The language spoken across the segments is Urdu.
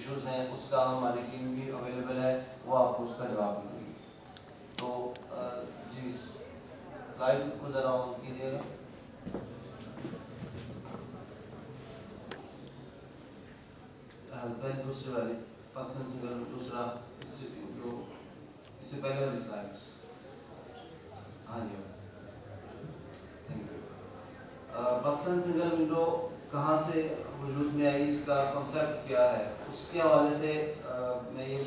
ایشوز ہیں اس کا ہماری ٹیم بھی اویلیبل ہے، وہ آپ کو اس کا جواب بھی دے گی. تو جی سلائڈ کو ذرا آن کیجیے گا. پہلے دوسری والی پاکستان سنگل دوسرا اس سے پہلے والی سلائڈ. ہاں جی thank you. Pakistan single window کہاں سے وجود میں آئی، اس کا کنسیپٹ کیا ہے، اس کے حوالے سے میں یہ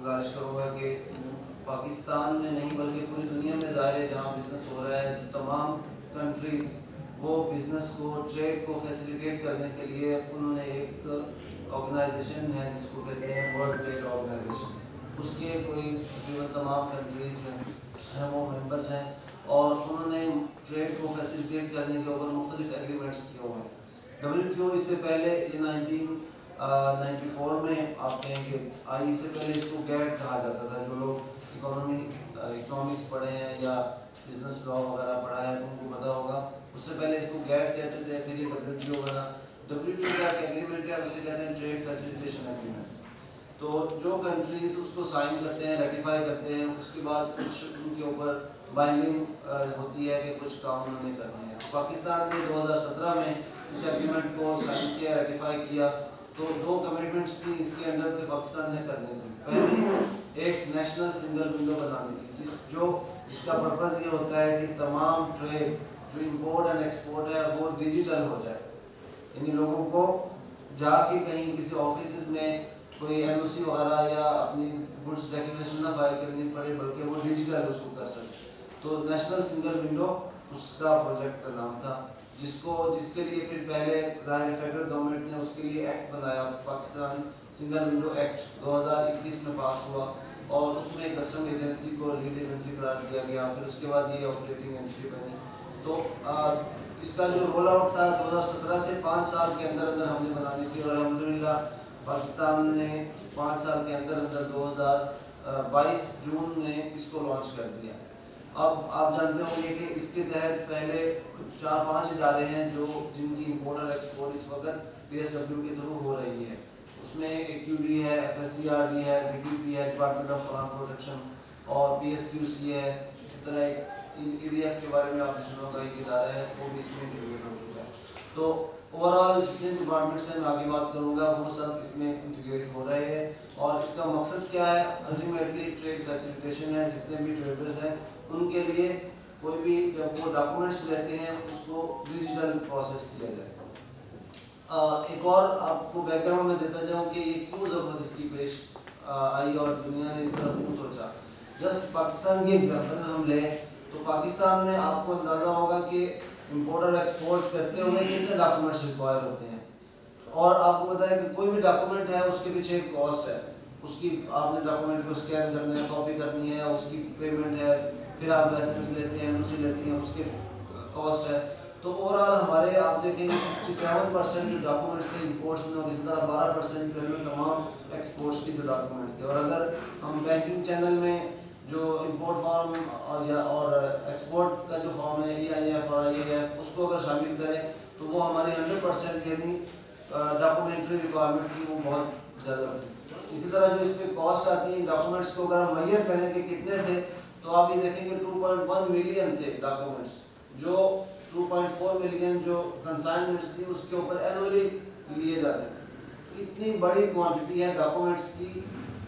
گزارش کروں گا کہ پاکستان میں نہیں بلکہ پوری دنیا میں ظاہر ہے جہاں بزنس ہو رہا ہے، تمام کنٹریز وہ بزنس کو ٹریڈ کو فیسیلیٹیٹ کرنے کے لیے انہوں نے ایک آرگنائزیشن ہے جس کو کہتے ہیں ورلڈ ٹریڈ آرگنائزیشن. اس کے کوئی تقریباً تمام کنٹریز میں ہیں وہ ممبرز ہیں، اور انہوں نے ٹریڈ کو فیسیلیٹیٹ کرنے کے اوپر مختلف ایگریمنٹس کیے ہوئے ہیں. WTO اس سے پہلے یہ 1994 میں آپ کہیں کہ آئی، اس سے پہلے اس کو گیٹ کہا جاتا تھا. جو لوگ اکنامکس پڑھے ہیں یا بزنس لا وغیرہ پڑھا ہے تو ان کو پتہ ہوگا. اس سے پہلے اس کو گیٹ کہتے تھے، پھر یہ WTO بنا. WTO کا ایک ایگریمنٹ ہے، اسے کہتے ہیں ٹریڈ فیسیلیٹیشن ایگریمنٹ. تو جو کنٹریز اس کو سائن کرتے ہیں، ریٹیفائی کرتے ہیں، اس کے بعد کچھ ان کے اوپر بائنڈنگ ہوتی ہے کہ کچھ کام انہوں نے کرنے ہیں. پاکستان نے 2017 میں اس ایگریمنٹ کو سائن کیا، ریٹیفائی کیا. تو دو کمٹمنٹس تھی اس کے اندر کہ پاکستان نے کرنی تھی. پہلی ایک نیشنل سنگل ونڈو بنانی تھی جس کا پرپز یہ ہوتا ہے کہ تمام ٹریڈ جو امپورٹ اینڈ ایکسپورٹ ہے وہ ڈیجیٹل ہو جائے. یعنی لوگوں کو جا کے کہیں کسی آفیسز میں کوئی NOC وغیرہ یا اپنی گڈس ڈیکلریشن نہ فائل کرنی پڑے، بلکہ وہ ڈیجیٹل اس کو کر سکے. تو نیشنل سنگل ونڈو اس کا پروجیکٹ کا نام تھا، جس کے لیے پھر پہلے ظاہر فیڈرل گورنمنٹ نے اس کے لیے ایکٹ بنایا، پاکستان سنگل ونڈو ایکٹ 2021 میں پاس ہوا، اور اس میں کسٹم ایجنسی کو لیڈ ایجنسی قرار دیا گیا. پھر اس کے بعد یہ آپریٹنگ اینٹی بنی. تو اس کا جو رول آؤٹ تھا 2017 سے 5 سال کے اندر اندر ہم نے بنانی تھی، اور الحمدللہ پاکستان نے 5 سال کے اندر اندر 2022 جون میں اس کو لانچ کر دیا. اب آپ جانتے ہوں گے کہ اس کے تحت پہلے 4-5 ادارے ہیں جن کی امپورٹ اور ایکسپورٹ اس وقت PSW کے تھرو ہو رہی ہے. اس میں AQD ہے، FSCRD ہے، DTP ہے، ڈپارٹمنٹ آف فارم پروٹیکشن، اور PSQC ہے. اس طرح EDF کے بارے میں آپ نے سنا ہوگا، ایک ادارہ ہے وہ بھی اس میں انٹیگریٹ ہو چکا ہے. تو اوور آل جتنے ڈپارٹمنٹس ہیں میں آگے بات کروں گا وہ سب اس میں انٹیگریٹ ہو رہے ہیں. اور اس کا مقصد کیا ہے؟ الٹیمیٹلی ٹریڈ فیسیلیٹیشن ہے. جتنے بھی ٹریڈرز ہیں ان کے لیے کوئی بھی جب وہ ڈاکومنٹس لیتے ہیں اس کو ڈیجیٹل پروسیس کیا جائے. ایک اور آپ کو بیک گراؤنڈ میں دیتا جاؤں کہ یہ کیوں ضرورت اس کی پیش آئی اور دنیا نے اس طرح کیوں سوچا. جسٹ پاکستان کی ایگزامپل ہم لیں تو پاکستان میں آپ کو اندازہ ہوگا کہ امپورٹ اور ایکسپورٹ کرتے ہوئے کتنے ڈاکومنٹس ریکوائر ہوتے ہیں. اور آپ کو پتا ہے کہ کوئی بھی ڈاکومنٹ ہے اس کے پیچھے ایک کاسٹ ہے. اس کی آپ نے ڈاکومنٹ کو اسکین کرنا ہے، کاپی کرنی ہے، اس کی پیمنٹ ہے، پھر آپ لائسنس لیتے ہیں، NOC لیتے ہیں، اس کے کاسٹ ہے. تو اوور آل ہمارے آپ دیکھیں گے 67% جو ڈاکومنٹس تھے امپورٹس میں، اور اسی طرح 12% جو ہے تمام ایکسپورٹس کی جو ڈاکومنٹ تھے. اور اگر ہم بینکنگ چینل میں جو امپورٹ فارم اور ایکسپورٹ کا جو فارم ہے EIF اور IAF اس کو اگر شامل کریں تو وہ ہماری 100% یعنی ڈاکومنٹری ریکوائرمنٹ تھی وہ بہت زیادہ تھی. اسی طرح جو اس پہ کاسٹ آتی ہے ڈاکومنٹس کو اگر ہم میئر کریں کہ کتنے تھے تو آپ یہ دیکھیں گے 2.1 ملین تھے ڈاکومنٹس، جو 2.4 ملین جو کنسائنمنٹس تھی اس کے اوپر اینولی لیے جاتے ہیں. اتنی بڑی کوانٹٹی ہے ڈاکومنٹس کی.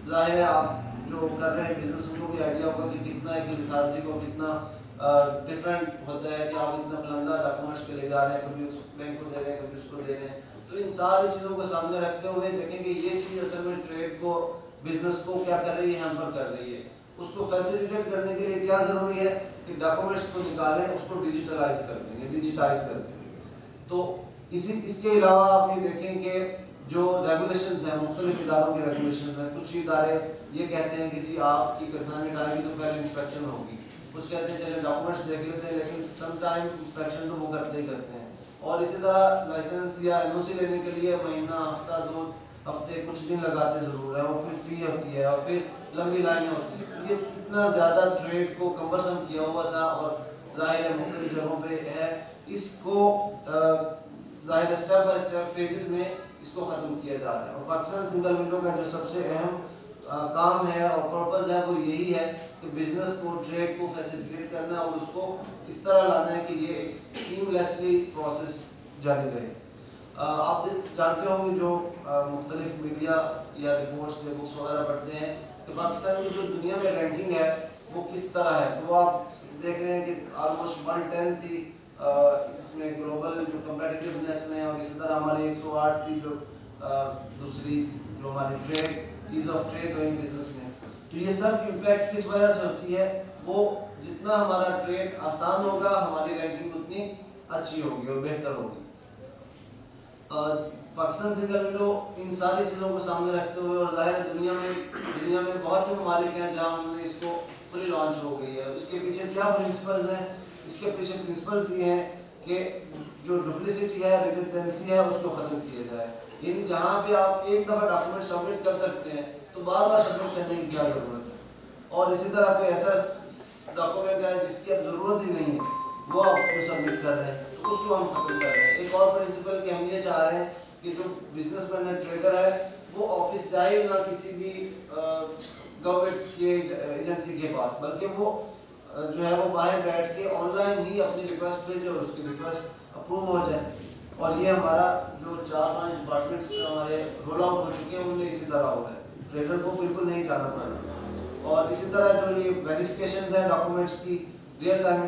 ظاہر ہے آپ جو کر رہے ہیں بزنس ان کو بھی آئیڈیا ہوگا کہ کتنا ایک اتھارٹی کو کتنا ڈفرینٹ ہوتا ہے کہ آپ اتنا فلندہ ڈاکومنٹس کے لے جا رہے ہیں، کبھی اس بینک کو دے رہے ہیں، کبھی اس کو دے رہے ہیں. تو ان ساری چیزوں کو سامنے رکھتے ہوئے دیکھیں کہ یہ چیز اصل میں ٹریڈ کو بزنس کو کیا کر رہی ہے، ہیمپر کر رہی ہے. اس کو فیسیلیٹیٹ کرنے کے لیے کیا ضروری ہے کہ ڈاکومنٹس کو نکالیں، اس کو ڈیجیٹلائز کر دیں، ڈیجیٹائز کر دیں. تو اس کے علاوہ آپ یہ دیکھیں کہ جو ریگولیشنز ہیں مختلف اداروں کے ریگولیشنز ہیں. کچھ ادارے یہ کہتے ہیں کہ جی آپ کی کنسائنمنٹ آئے گی تو پہلے انسپیکشن ہوگی. کچھ کہتے ہیں چلے ڈاکومنٹس دیکھ لیتے ہیں لیکن سم ٹائم انسپیکشن تو وہ کرتے ہی کرتے ہیں. اور اسی طرح لائسنس یا NOC لینے کے لیے مہینہ، ہفتہ، 2 ہفتے، کچھ دن لگاتے ضرور ہے، اور پھر فی ہوتی ہے، اور پھر لمبی لائنیں ہوتی ہیں. یہ اتنا زیادہ ٹریڈ کو کمبرسم کیا ہوا تھا، اور ظاہر ہے مختلف جگہوں پہ ہے. اس کو ظاہر اسٹیپ بائی اسٹیپ فیزز میں اس کو ختم کیا جا رہا ہے. اور پاکستان سنگل ونڈو کا جو سب سے اہم کام ہے اور پرپز ہے وہ یہی ہے کہ بزنس کو ٹریڈ کو فیسیلیٹیٹ کرنا ہے اور اس کو اس طرح لانا ہے کہ یہ ایک سیملیسلی پروسیس جاری رہے. آپ جانتے ہوں گے جو مختلف میڈیا یا رپورٹس یا بکس وغیرہ پڑھتے ہیں کہ پاکستان کی جو دنیا میں رینکنگ ہے وہ کس طرح ہے. تو وہ آپ دیکھ رہے ہیں کہ آلموسٹ 110 تھی اس میں گلوبل جو کمپیٹیٹیونیس میں, اور اسی طرح ہماری 108 تھی جو دوسری جو ہماری trade ease of trade doing business میں. تو یہ سب امپیکٹ کس وجہ سے ہوتی ہے, وہ جتنا ہمارا ٹریڈ آسان ہوگا ہماری رینکنگ اتنی اچھی ہوگی اور بہتر ہوگی. پاکستان سنگل ونڈو ان ساری چیزوں کو سامنے رکھتے ہوئے, اور ظاہر دنیا میں بہت سے ممالک ہیں جہاں انہوں نے اس کو فلی لانچ ہو گئی ہے. اس کے پیچھے کیا پرنسپلز ہیں؟ اس کے پیچھے پرنسپلز یہ ہیں کہ جو ڈپلیسٹی ہے, ریڈنڈنسی ہے, اس کو ختم کیا جائے. یعنی جہاں پہ آپ ایک دفعہ ڈاکومنٹ سبمٹ کر سکتے ہیں تو بار بار سبمٹ کرنے کی کیا ضرورت ہے. اور اسی طرح کوئی ایسا ڈاکومنٹ ہے جس کی اب ضرورت ہی نہیں ہے وہ آپ کو سبمٹ کر رہے ہیں تو اس کو ہم ختم کر رہے ہیں. ایک اور پرنسپل کہ ہم یہ چاہ رہے ہیں کہ جو بزنس مین ہے, ٹریڈر ہے, وہ آفس جائے نہ کسی بھی گورنمنٹ کے ایجنسی کے پاس, بلکہ وہ جو ہے وہ باہر بیٹھ کے آن لائن ہی اپنی ریکویسٹ بھیجے اور اس کی ریکویسٹ اپروو ہو جائے. اور یہ ہمارا جو 4-5 ڈپارٹمنٹس ہمارے رول آؤٹ ہو چکے ہیں ان میں اسی طرح ہو رہا ہے. ٹریڈر کو بالکل نہیں جانا پڑ رہا. اور اسی طرح جو یہ ویریفیکیشنز ہیں ڈاکومنٹس کی, ریئل ٹائم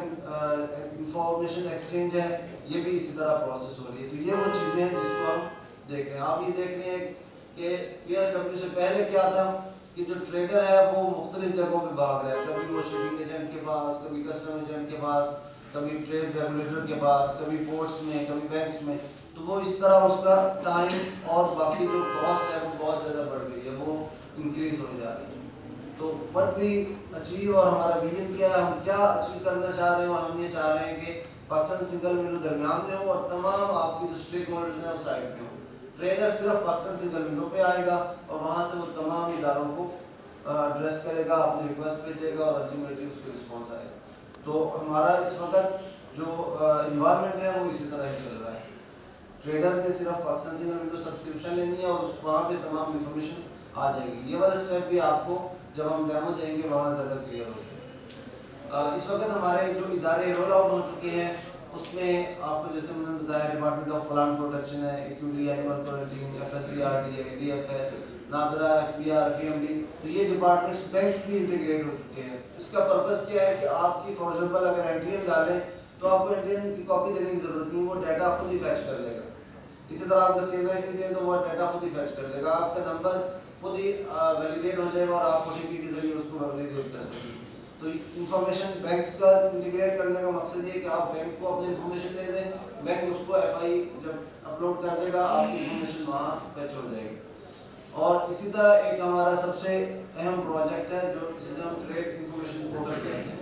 انفارمیشن ایکسچینج ہے, یہ بھی اسی طرح پروسیس ہو رہی ہے. تو یہ وہ چیزیں ہیں جس کو ہم دیکھ رہے ہیں. آپ یہ دیکھ رہے ہیں کہ پی ایس ڈبلیو سے پہلے کیا تھا کہ جو ٹریڈر ہے وہ مختلف جگہوں پہ بھاگ رہا ہے. کبھی وہ شپنگ ایجنٹ کے پاس, کبھی کسٹم ایجنٹ کے پاس, کبھی ٹریڈ ریگولیٹر کے پاس, کبھی پورٹس میں, کبھی بینکس میں. تو وہ اس طرح اس کا ٹائم اور باقی جو کاسٹ ہے وہ بہت زیادہ بڑھ گئی ہے, وہ انکریز ہونے جا رہی ہے. تو وٹ وی اچیو, اور ہمارا ویژن کیا ہے, ہم کیا اچیو کرنا چاہ رہے ہیں, اور ہم یہ چاہ رہے ہیں کہ پاکستان سنگل ونڈو درمیان میں ہو اور تمام آپ کی جو اسٹیک ہولڈرز ہیں وہ سائڈ میں ہوں. ٹریڈر صرف پاکستان سنگل ونڈو پہ آئے گا اور وہاں سے وہ تمام اداروں کو ایڈریس کرے گا, اپنی ریکویسٹ بھیجے گا اور الٹیمیٹلی اس کو رسپانس آئے گا. تو ہمارا اس وقت جو انوائرمنٹ ہے وہ اسی طرح ہی چل رہا ہے. ٹریڈر نے صرف پاکستان سنگل ونڈو سبسکرپشن لینی ہے اور وہاں پہ تمام انفارمیشن آ جائے گی. یہ والا اسٹیپ بھی آپ کو جب ہم ڈیمو دیں گے وہاں زیادہ کلیئر ہو جائے گا. اس وقت ہمارے جو ادارے رول آؤٹ ہو چکے ہیں اس میں آپ کو جیسے میں نے بتایا ڈپارٹمنٹ آف پلانٹ پروٹیکشن ہے, ایکیوٹی animal quarantine, F S C R D ہے, ڈی ایف ہے, NADRA, F B R, P M D. تو یہ ڈپارٹمنٹس بینکس بھی انٹیگریٹ ہو چکے ہیں. اس کا پرپز کیا ہے کہ آپ کی فار ایگزامپل اگر اینٹرین ڈالیں تو آپ کو اینٹرین کی کاپی دینے کی ضرورت نہیں, وہ ڈیٹا خود ہی فیچ کر لے گا. اسی طرح آپ کا سی ایم آئی سی دیں تو وہ ڈیٹا خود ہی فیچ کر لے گا, آپ کا نمبر خود ہی ویلیڈیٹ ہو جائے گا اور آپ او ٹی پی کے ذریعے اس کو ویلیڈیٹ کر سکیں. تو انفارمیشن بینکس کا انٹیگریٹ کرنے کا مقصد یہ ہے کہ آپ بینک کو اپنی انفارمیشن دے دیں, بینک اس کو ایف آئی جب اپلوڈ کر دے گا آپ کی انفارمیشن وہاں فیچ ہو جائے گی. اور اسی طرح ایک ہمارا سب سے اہم پروجیکٹ ہے جو جسے ہم ٹریڈ انفارمیشن پورٹل کہتے ہیں.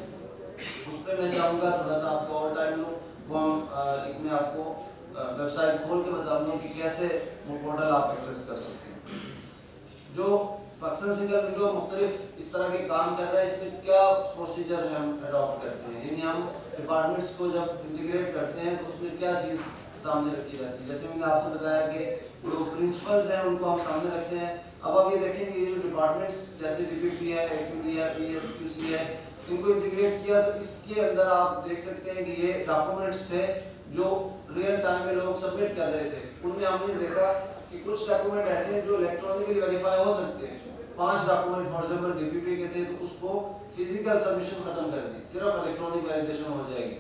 اس پہ میں چاہوں گا تھوڑا سا آپ کو اور ٹائم لوں, وہ ہم ایک میں آپ کو ویب سائٹ کھول کے بتا دوں کہ کیسے وہ پورٹل آپ ایکسیس کر سکتے ہیں. جو پاکستان سنگل ونڈو مختلف اس طرح کے کام کر رہا ہے, اس میں کیا پروسیجر ہم اڈاپٹ کرتے ہیں, یعنی ہم ڈپارٹمنٹس کو جب انٹیگریٹ کرتے ہیں تو اس میں کیا چیز سامنے رکھی جاتی ہے. جیسے میں نے آپ سے بتایا کہ جو پرنسپلز ہیں ان کو ہم سامنے رکھتے ہیں. اب آپ یہ دیکھیں کہ یہ جو ڈپارٹمنٹس جیسے ڈی پی پی ہے, اے کیو ڈی ہے, پی ایس کیو سی ہے, ان کو انٹیگریٹ کیا تو اس کے اندر آپ دیکھ سکتے ہیں کہ یہ ڈاکومنٹس تھے جو ریئل ٹائم میں لوگ سبمٹ کر رہے تھے. ان میں ہم نے دیکھا کہ کچھ ڈاکومنٹ ایسے ہیں جو الیکٹرانکلی ویریفائی ہو سکتے ہیں. 5 document for example D P P کے تھے تو اس کو فزیکل سبمیشن ختم کر دی, صرف الیکٹرانک ویلیڈیشن ہو جائے گی.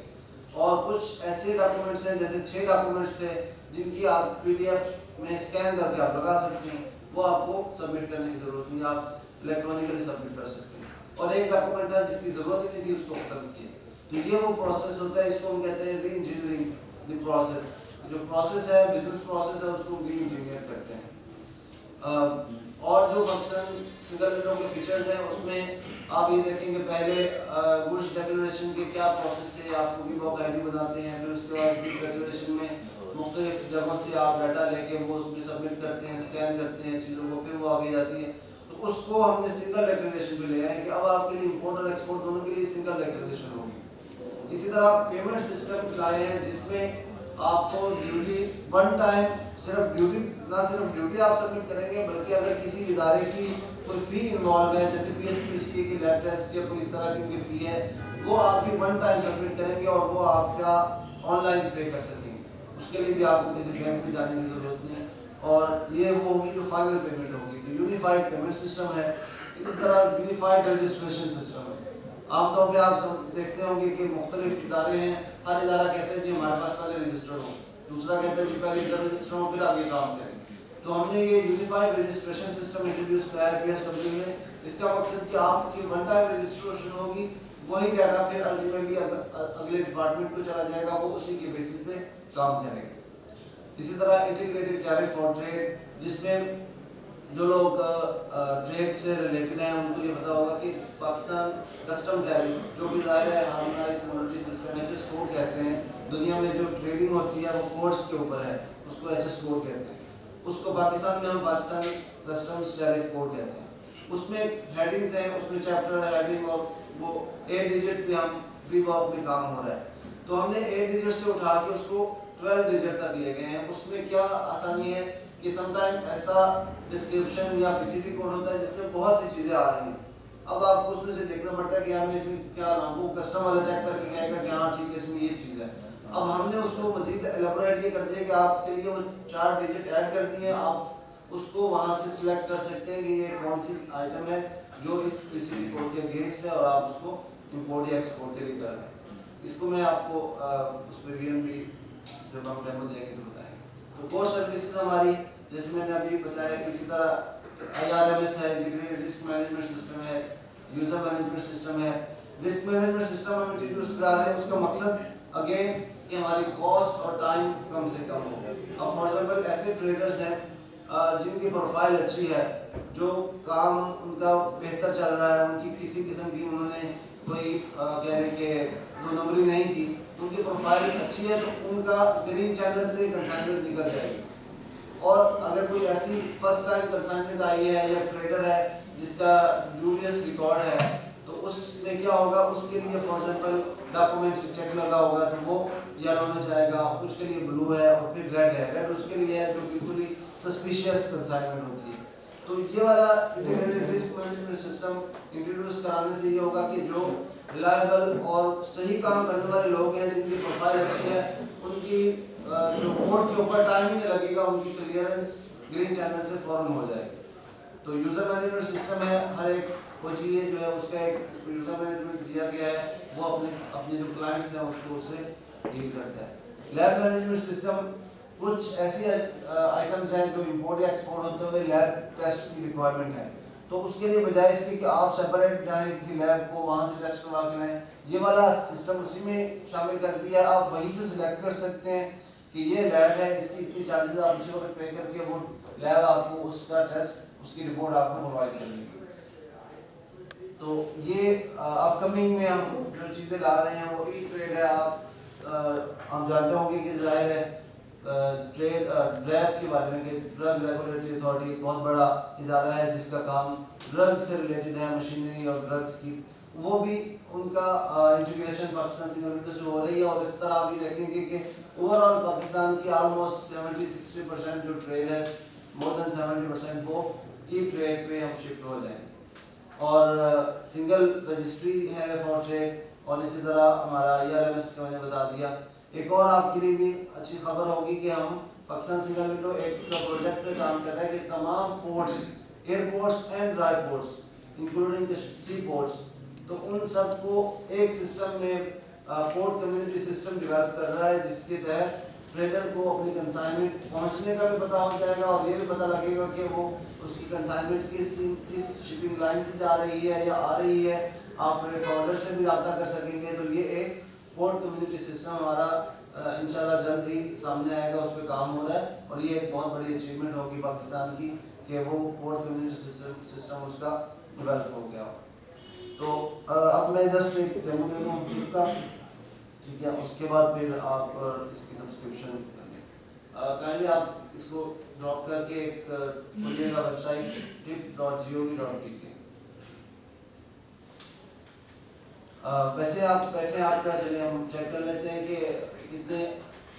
اور کچھ ایسے ڈاکومنٹس ہیں جیسے 6 ڈاکومنٹس تھے جن کی آپ پی ڈی ایف میں اسکین کر کے آپ لگا سکتے ہیں, وہ آپ کو سبمٹ کرنے کی ضرورت نہیں, آپ الیکٹرانکلی سبمٹ کر سکتے ہیں. اور ایک ڈاکومنٹ تھا جس کی ضرورت ہی نہیں تھی, اس کو ختم کیا. تو یہ وہ پروسیس ہوتا ہے, اس کو ہم کہتے ہیں ری انجینئرنگ دی پروسیس. جو پروسیس ہے, بزنس پروسیس ہے, اس کو ری انجینئر کرتے ہیں. اور جو پاکستان سنگل ونڈو کے فیچرز ہیں اس میں آپ یہ دیکھیں کہ پہلے گڈس ڈیکلریشن کے کیا پروسیس تھے, آپ کو بھی باک آئی ڈی بناتے ہیں, پھر اس کے بعد گڈس ڈیکلریشن میں مختلف جگہوں سے آپ ڈیٹا لے کے وہ اس میں سبمٹ کرتے ہیں, اسکین کرتے ہیں چیزوں کو, پھر وہ آگے جاتی ہے. تو اس کو ہم نے سنگل ڈیکلریشن پہ لیا ہے کہ اب آپ کے لیے امپورٹ اور ایکسپورٹ دونوں کے لیے سنگل ڈیکلریشن ہوگی. اسی طرح پیمنٹ سسٹم لائے ہیں جس میں آپ کو ڈیوٹی ون ٹائم صرف ڈیوٹی نہ صرف ڈیوٹی آپ سبمٹ کریں گے بلکہ اگر کسی ادارے کی کوئی فی انوالو ہے جیسے پی ایس پی سی کی لیب ٹیسٹ یا کوئی اس طرح کی کوئی فی ہے وہ آپ کی ون ٹائم سبمٹ کریں گے اور وہ آپ کا آن لائن پے کر سکیں گے. اس کے لیے بھی آپ کو کسی بینک میں جانے کی ضرورت نہیں اور یہ وہ ہوگی جو فائنل پیمنٹ ہوگی. تو یونیفائڈ پیمنٹ سسٹم ہے. اس طرح یونیفائڈ رجسٹریشن سسٹم ہے. عام طور پہ آپ دیکھتے ہوں گے کہ مختلف ادارے ہیں. ہر ادارہ کہتے ہیں جی ہمارے پاس پہلے رجسٹر ہو, دوسرا کہتا ہے جی پہلے انٹر رجسٹر ہو پھر آگے کام کریں. تو ہم نے یہ یونیفائڈ رجسٹریشن سسٹم انٹروڈیوس کرایا ہے پی ایس ڈبلیو میں. اس کا مقصد کہ آپ کی ون ٹائم رجسٹریشن ہوگی, وہی ڈیٹا پھر الٹیمیٹلی اگلے ڈپارٹمنٹ کو چلا جائے گا, وہ اسی کے بیسس پہ کام کرے گا. اسی طرح انٹیگریٹڈ ٹیرف فار ٹریڈ جس میں جو لوگ ٹریڈ سے ریلیٹڈ ہیں ان کو یہ پتا ہوگا کہ پاکستان کسٹم ٹیرف جو بھی ظاہر ہے harmonized monetary system H S code کہتے ہیں. دنیا میں جو ٹریڈنگ ہوتی ہے وہ کوڈس کے اوپر ہے, اس کو ایچ ایس کوڈ کہتے ہیں. اس کو پاکستان میں ہم پاکستانی کسٹمز ٹیرف کوڈ کہتے ہیں. اس میں ہیڈنگز ہیں, اس میں چیپٹر ہیڈنگ اور وہ 8 ڈیجٹ پہ ہم فری ورک میں کام ہو رہا ہے. تو ہم نے 8 ڈیجٹ سے اٹھا کے اس کو 12 ڈیجٹ تک لے گئے ہیں. اس میں کیا آسانی ہے کہ سم ٹائم ایسا ڈسکرپشن یا پی سی پی کوڈ ہوتا ہے جس میں بہت سی چیزیں آ رہی ہیں. اب آپ کو اس میں سے دیکھنا پڑتا ہے کہ ہم نے اس میں کیا نام, وہ کسٹم والا چیک کر کے کہے گا کہ ہاں ٹھیک ہے اس میں یہ چیز ہے. اب ہم نے اس کو مزید ایلیبوریٹ یہ کر دیا کہ آپ کے لیے وہ 4 ڈیجٹ ایڈ کر دیے. آپ اس کو وہاں سے سلیکٹ کر سکتے ہیں کہ یہ کون سی آئٹم ہے جو اس پی سی پی کوڈ کے اگینسٹ ہے اور آپ اس کو امپورٹ یا ایکسپورٹ کے لیے کر رہے ہیں. اس کو میں آپ کو اس پہ وی ایم بی جب ہم ڈیمو دیں گے تو بتائیں گے. تو کور سروسز ہماری جیسے میں نے ابھی بتایا کہ اسی طرح آئی آر ایم ایس ہے, انٹیگریٹڈ رسک مینجمنٹ سسٹم ہے, یوزر مینجمنٹ سسٹم ہے. رسک مینجمنٹ سسٹم ہم انٹروڈیوس کرا رہے ہیں. اس کا مقصد اگین کہ ہماری کاسٹ اور ٹائم کم سے کم ہو. اب فار ایگزامپل ایسے ٹریڈرز ہیں جن کی پروفائل اچھی ہے, جو کام ان کا بہتر چل رہا ہے, ان کی کسی قسم کی انہوں نے کوئی کہہ رہے کہ دو نمبری نہیں کی, ان کی پروفائل اچھی ہے تو ان کا گرین چینل سے کنسائنمنٹ نکل جائے گی. اور اگر کوئی ایسی فرسٹ ٹائم کنسائنمنٹ آئی ہے یا ٹریڈر ہے جس کا جولیس ریکارڈ ہے تو اس میں کیا ہوگا, اس کے لیے فار ایگزامپل ڈاکومنٹ چیک لگا ہوگا تو وہ یلو میں جائے گا, کچھ کے لیے بلو ہے اور پھر ریڈ ہے. ریڈ اس کے لیے ہے جو بالکل ہی سسپیشیس کنسائنمنٹ ہوتی ہے. تو یہ والا integrated risk management system introduce کرانے سے یہ ہوگا کہ جو ریلائبل اور صحیح کام کرنے والے لوگ ہیں جن کی پروفائل اچھی ہے, ان کی جو کوڈ کے اوپر ٹائم ہی نہیں لگے گا, ان کی کلیئرنس گرین چینل سے فوراً ہو جائے گی. تو یوزر مینجمنٹ سسٹم ہے, ہر ایک وہ چیز جو ہے اس کا ایک یوزر مینجمنٹ دیا گیا ہے, وہ اپنے جو کلائنٹس ہیں اس کو اس سے ڈیل کرتا ہے. لیب مینجمنٹ سسٹم کچھ ایسی آئٹمز ہیں جو امپورٹ یا ایکسپورٹ ہوتے ہوئے لیب ٹیسٹ کی ریکوائرمنٹ ہے. تو اس کے لیے بجائے اس کے کہ آپ سیپریٹ جائیں کسی لیب کو وہاں سے ٹیسٹ کروا کے لائیں, یہ والا سسٹم اسی میں شامل کر دیا ہے. آپ وہیں سے سلیکٹ کر سکتے ہیں کہ یہ لیب ہے, اس کی اتنی چارجز آپ اسی وقت پے کر کے وہ لیب آپ کو اس کا ٹیسٹ, اس کی رپورٹ آپ کو پرووائڈ کر دیں گے. تو یہ اپ کمنگ میں ہم جو چیزیں لا رہے ہیں وہ ای ٹریڈ ہے. آپ ہم جانتے ہوں گے کہ ظاہر ہے ٹریڈ ڈریپ کے بارے میں کہ ڈرگ ریگولیٹری اتھارٹی بہت بڑا ادارہ ہے جس کا کام ڈرگ سے ریلیٹڈ ہے, مشینری اور ڈرگس کی. وہ بھی ان کا انٹیگریشن پاکستان سنگل ونڈو سے ہو رہی ہے. اور اس طرح آپ یہ دیکھیں گے کہ اوور آل پاکستان کی آلموسٹ 70-60% جو ٹریڈ ہے, مور دین 70% وہ ای ٹریڈ پہ ہم شفٹ ہو جائیں. اور سنگل رجسٹری ہے فار ٹریڈ, اور اسی طرح ہمارا آئی آر ایم ایس کا میں نے بتا دیا. ایک اور آپ کے لیے بھی اچھی خبر ہوگی کہ ہم پاکستان سنگل ونڈو ایک پروجیکٹ پہ کام کر رہے ہیں کہ تمام ports, airports and dry ports including sea ports, تو ان سب کو ایک سسٹم میں پورٹ کمیونٹی سسٹم ڈیولپ کر رہا ہے جس کے تحت ٹریڈر کو اپنی کنسائنمنٹ پہنچنے کا بھی پتہ ہو جائے گا اور یہ بھی پتہ لگے گا کہ وہ اس کی کنسائنمنٹ کس شپنگ لائن سے جا رہی ہے یا آ رہی ہے. آپ فریٹ فارورڈر سے بھی رابطہ کر سکیں گے. تو یہ ایک پورٹ کمیونٹی سسٹم ہمارا انشاءاللہ جلد ہی سامنے آئے گا, اس پہ کام ہو رہا ہے. اور یہ ایک بہت بڑی اچیومنٹ ہوگی پاکستان کی کہ وہ پورٹ کمیونٹی سسٹم اس کا ڈیولپ ہو گیا. تو اب میں جسٹ ایک ڈیمو دے دوں ٹپ کا, ٹھیک ہے, اس کے بعد پھر آپ اس کی سبسکرپشن کر لیں. کائنڈلی آپ اس کو ڈراپ کر کے ایک کھولیے گا ویب سائٹ tip.gov.pk. ویسے آپ بیٹھے آپ کا, چلے ہم چیک کر لیتے ہیں کہ کتنے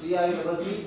TIPP.gov.pt।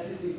SECP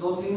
2-3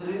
3D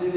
3D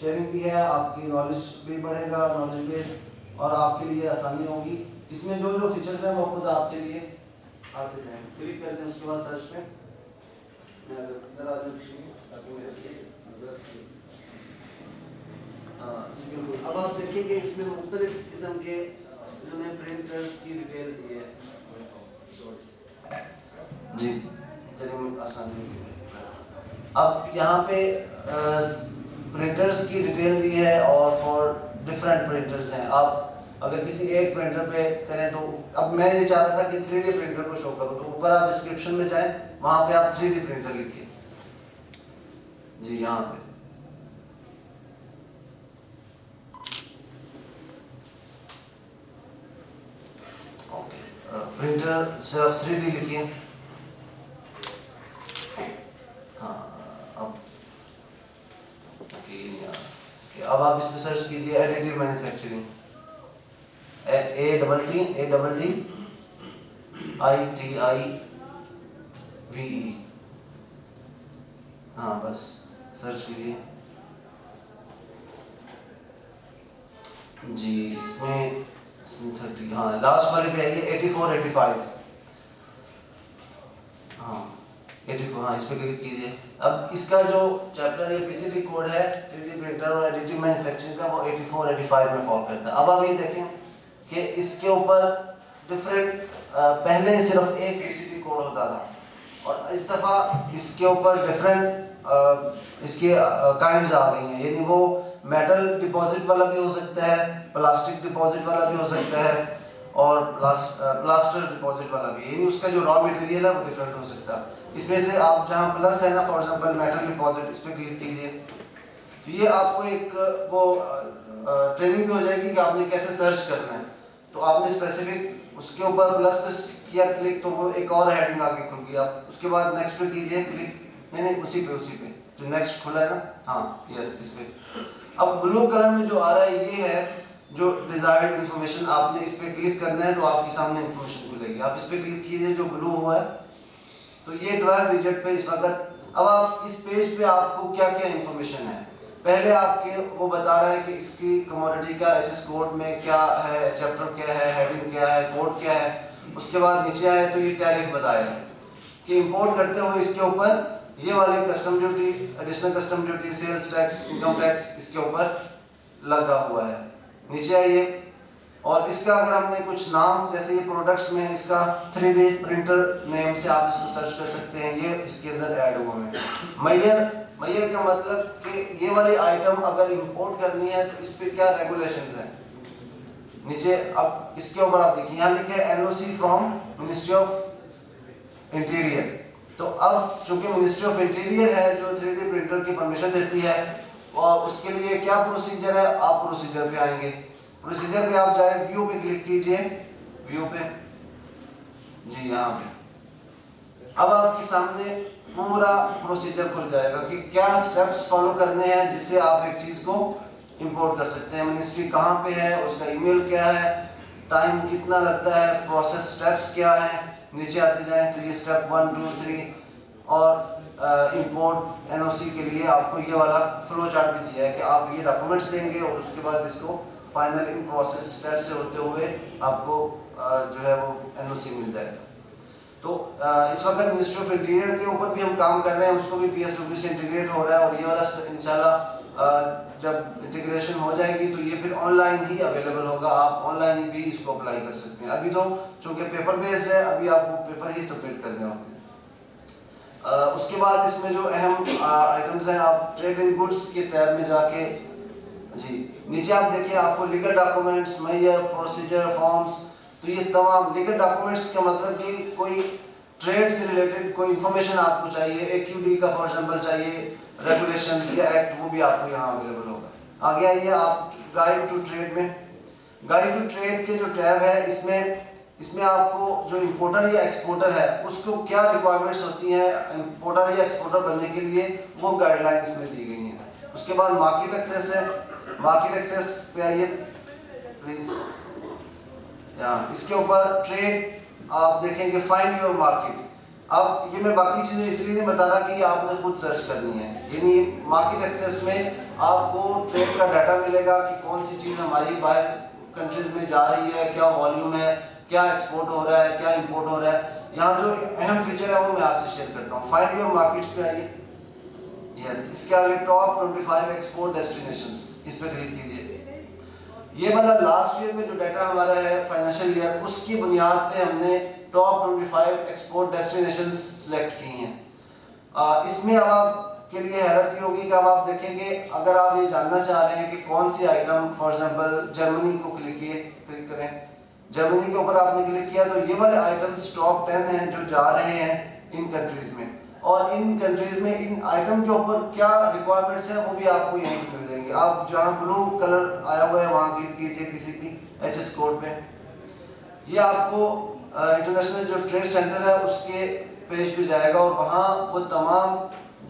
sharing بھی ہے, آپ کی نالج بھی بڑھے گا, نالج بیس, اور آپ کے لیے آسانی ہوگی. اس میں جو جو فیچرز ہیں وہ خود آپ کے لیے آتے جائیں. کلک کرتے ہیں اس کے بعد سرچ پہ. میں ادھر آ جاؤں تاکہ میرے ہاں بالکل. اب آپ دیکھیں کہ اس میں مختلف قسم کے جو نے پرنٹرز کی ڈیٹیل دی ہے. جی چلیے آسانی. اب یہاں پہ پرنٹرز کی ڈیٹیل دی ہے اور فار ڈفرینٹ پرنٹرز ہیں. آپ اگر کسی ایک پرنٹر پہ کریں تو اب میں یہ چاہ رہا تھا کہ 3D پرنٹر کو شو کروں, تو اوپر آپ ڈسکرپشن میں جائیں, وہاں پہ آپ 3D پرنٹر لکھیے. جی یہاں پہ پرنٹر صرف 3D لکھیے. ہاں اب آپ اس پہ سرچ کیجیے ایڈیٹو مینوفیکچرنگ. ADDITIVE. ہاں بس سرچ کیجیے. جی اس میں 30, ہاں لاسٹ والے پہ آئیے 84 85. ہاں 84, ہاں اس پہ کلک کیجیے. اب اس کا جو چیپٹر یا PCB کوڈ ہے 3D پرنٹر اور ایڈیٹو مینوفیکچرنگ کا, وہ 84 85 میں فال کرتا ہے. اب آپ یہ دیکھیں کہ اس کے اوپر ڈفرینٹ, پہلے صرف ایک PCB کوڈ ہوتا تھا, اور اس دفعہ اس کے اوپر ڈفرینٹ اس کے کائنڈز آ گئی ہیں. یعنی وہ میٹل ڈپازٹ والا بھی ہو سکتا ہے, پلاسٹک ڈپازٹ والا بھی ہو سکتا ہے, اور پلاسٹر ڈپازٹ والا بھی. یعنی اس کا جو را مٹیریل ہے وہ ڈفرینٹ ہو سکتا ہے. اس میں سے آپ جہاں پلس ہے نا, فار ایگزامپل میٹل ڈپازٹ, اس پہ کلک کیجیے. تو یہ آپ کو ایک وہ ٹریننگ بھی ہو جائے گی کہ آپ نے کیسے سرچ کرنا ہے. تو آپ نے اسپیسیفک اس کے اوپر پلس کیا کلک, تو وہ ایک اور ہیڈنگ آگے کھل گئی. آپ اس کے بعد نیکسٹ پہ کیجیے کلک. نہیں اسی پہ جو نیکسٹ کھلا ہے نا, ہاں یس اس پہ. اب بلو کلر میں جو آ رہا ہے یہ ہے جو ڈیزائرڈ انفارمیشن. آپ نے اس پہ کلک کرنا ہے تو آپ کے سامنے انفارمیشن کھلے گی. آپ اس پہ کلک کیجیے جو بلو ہوا ہے. تو یہ 12 ڈیجٹ پہ اس وقت. اب آپ اس پیج پہ آپ کو کیا کیا انفارمیشن ہے. پہلے آپ کے وہ بتا رہا ہے کہ اس کی کموڈٹی کا HS کوڈ میں کیا ہے, چیپٹر کیا ہے, ہیڈنگ کیا ہے, کوڈ کیا ہے. اس کے بعد نیچے آئے تو یہ ٹیرف بتائے گا کہ امپورٹ کرتے ہوئے اس کے اوپر یہ والی custom duty, additional custom duty, sales tax, income tax اس کے اوپر لگا ہوا ہے. نیچے آئیے, اور اس کا اگر ہم نے کچھ نام, جیسے یہ پروڈکٹس میں اس کا 3D پرنٹر نیم سے آپ اس کو سرچ کر سکتے ہیں. یہ اس کے اندر ایڈ ہوا ہے. میئر کا مطلب کہ یہ والی آئٹم اگر امپورٹ کرنی ہے تو اس پہ کیا ریگولیشنز ہیں. نیچے اب اس کے اوپر آپ دیکھیں, یہاں لکھے ہے NOC from ministry of interior. تو اب چونکہ منسٹری آف انٹیریئر ہے جو 3D پرنٹر کی پرمیشن دیتی ہے, اور اس کے لیے کیا پروسیجر ہے, آپ پروسیجر پہ آئیں گے. پروسیجر پہ آپ جائیں, ویو پہ کلک کیجئے, ویو پہ, جی یہاں پہ. اب آپ کے سامنے پورا پروسیجر کھل جائے گا کہ کیا سٹیپس فالو کرنے ہیں جس سے آپ ایک چیز کو امپورٹ کر سکتے ہیں. منسٹری کہاں پہ ہے, اس کا ای میل کیا ہے, ٹائم کتنا لگتا ہے, پروسیس سٹیپس کیا ہیں. نیچے آتے جائیں تو یہ سٹیپ 1 2 3, اور امپورٹ NOC کے لیے آپ کو یہ والا فلو چارٹ بھی دیا ہے کہ آپ یہ ڈاکومنٹس دیں گے, اور اس کے بعد اس کو فائنل ان پروسیس سٹیپ سے ہوتے ہوئے آپ کو جو ہے وہ NOC مل جائے گا. تو اس وقت منسٹری آف انٹیریئر کے اوپر بھی ہم کام کر رہے ہیں, اس کو بھی PSW سے انٹیگریٹ ہو رہا ہے, اور یہ والا انشاءاللہ جب انٹیگریشن ہو جائے گی تو یہ پھر آن لائن ہی اویلیبل ہوگا. آپ آن لائن بھی اس کو اپلائی کر سکتے ہیں. ابھی تو چونکہ پیپر بیس ہے, ابھی آپ کو پیپر ہی سبمٹ کرنے ہوتے ہیں. اس کے بعد اس میں جو اہم آئٹمز ہیں, آپ ٹریڈ ان گڈس کے ٹیب میں جا کے, جی نیچے آپ دیکھیں آپ کو legal documents, measure, procedure, forms. تو یہ تمام لیگل ڈاکومنٹس کا مطلب کہ کوئی ٹریڈ سے ریلیٹڈ کوئی انفارمیشن آپ کو چاہیے, AQD کا فار ایگزامپل چاہیے, ریگولیشن یا ایکٹ, وہ بھی آپ کو یہاں اویلیبل ہوگا. آگے آئیے آپ گائیڈ ٹو ٹریڈ میں. گائیڈ ٹو ٹریڈ کے جو ٹیب ہے اس میں آپ کو جو امپورٹر یا ایکسپورٹر ہے اس کو کیا ریکوائرمنٹس ہوتی ہیں امپورٹر یا ایکسپورٹر بننے کے لیے, وہ گائیڈ لائنس میں دی گئی ہیں. اس کے بعد مارکیٹ ایکسیس ہے. مارکیٹ ایکسیس پہ آئیے پلیز. اس کے اوپر ٹریڈ آپ دیکھیں گے, فائنڈ یور مارکیٹ. اب یہ میں باقی چیزیں اس لیے نہیں بتا رہا کہ یہ آپ نے خود سرچ کرنی ہے. یعنی مارکیٹ ایکسیس میں آپ کو ٹریڈ کا ڈیٹا ملے گا کہ کون سی چیز ہماری باہر کنٹریز میں جا رہی ہے, کیا والیوم ہے, کیا ایکسپورٹ ہو رہا ہے, کیا امپورٹ ہو رہا ہے. یہاں جو اہم فیچر ہے وہ میں آپ سے شیئر کرتا ہوں. فائنڈ یور مارکیٹس پہ آئیے. یس, اس کے آگے ٹاپ 25 ایکسپورٹ ڈیسٹینیشنز, اس پہ کلک کیجیے. یہ والا لاسٹ ایئر میں جو ڈیٹا ہمارا ہے فائنینشیل ایئر, اس کی بنیاد پہ ہم نے ٹاپ 25 ایکسپورٹ ڈیسٹینیشنز سلیکٹ کی ہیں. اس میں اب آپ کے لیے حیرت یہ ہوگی کہ اب آپ دیکھیں گے اگر آپ یہ جاننا چاہ رہے ہیں کہ کون سی آئٹم, فار ایگزامپل جرمنی کو کلک کریں. جرمنی کے اوپر آپ نے کلک کیا تو یہ والے آئٹمس ٹاپ 10 ہیں جو جا رہے ہیں ان کنٹریز میں, اور ان کنٹریز میں ان آئٹم کے اوپر کیا ریکوائرمنٹس ہیں وہ بھی آپ کو یہیں پہ مل جائیں گے. آپ جہاں بلو کلر آیا ہوا ہے وہاں کلک کیجیے کسی بھی ایچ ایس کوڈ پہ. یہ آپ کو انٹرنیشنل جو ٹریڈ سینٹر ہے اس کے پیج پہ جائے گا, اور وہاں وہ تمام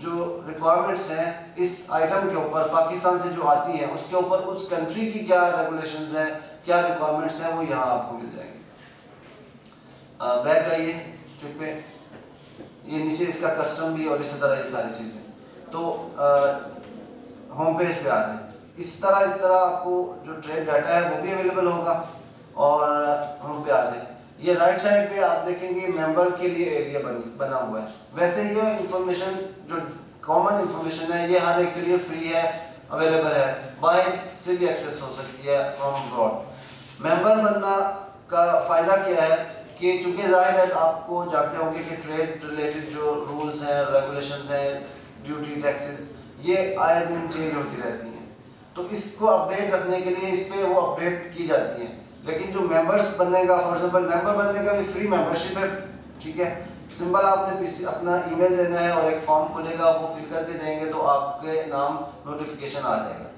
جو ریکوائرمنٹس ہیں اس آئٹم کے اوپر پاکستان سے جو آتی ہیں اس کے اوپر اس کنٹری کی کیا ریگولیشنز ہیں, کیا ریکوائرمنٹس ہیں, وہ یہاں آپ کو مل جائیں گے. بیک آئیے ٹرپ پہ. یہ نیچے اس کا کسٹم بھی اور اسی طرح یہ ساری چیزیں. تو ہوم پیج پہ آ جائیں. اس طرح آپ کو جو ٹریڈ ڈاٹا ہے وہ بھی اویلیبل ہوگا. اور ہوم پہ آ جائیں. یہ رائٹ سائڈ پہ آپ دیکھیں گے ممبر کے لیے ایریا بنا ہوا ہے. ویسے یہ انفارمیشن جو کامن انفارمیشن ہے یہ ہر ایک کے لیے فری ہے, اویلیبل ہے, باہر سے بھی ایکسیس ہو سکتی ہے فرام ابراڈ. ممبر بننا کا فائدہ کیا ہے کہ چونکہ ظاہر ہے آپ کو جانتے ہوں گے کہ ٹریڈ ریلیٹڈ جو رولز ہیں, ریگولیشنز ہیں, ڈیوٹی, ٹیکسز, یہ آئے دن چینج ہوتی رہتی ہیں. تو اس کو اپڈیٹ رکھنے کے لیے اس پہ وہ اپڈیٹ کی جاتی ہیں. لیکن جو ممبرس بننے کا, فار ایگزامپل ممبر بننے کا بھی فری ممبرشپ ہے, ٹھیک ہے. سمپل آپ نے اپنا ای میل دینا ہے اور ایک فارم کھلے گا, وہ فل کر کے دیں گے تو آپ کے نام نوٹیفیکیشن آ جائے گا.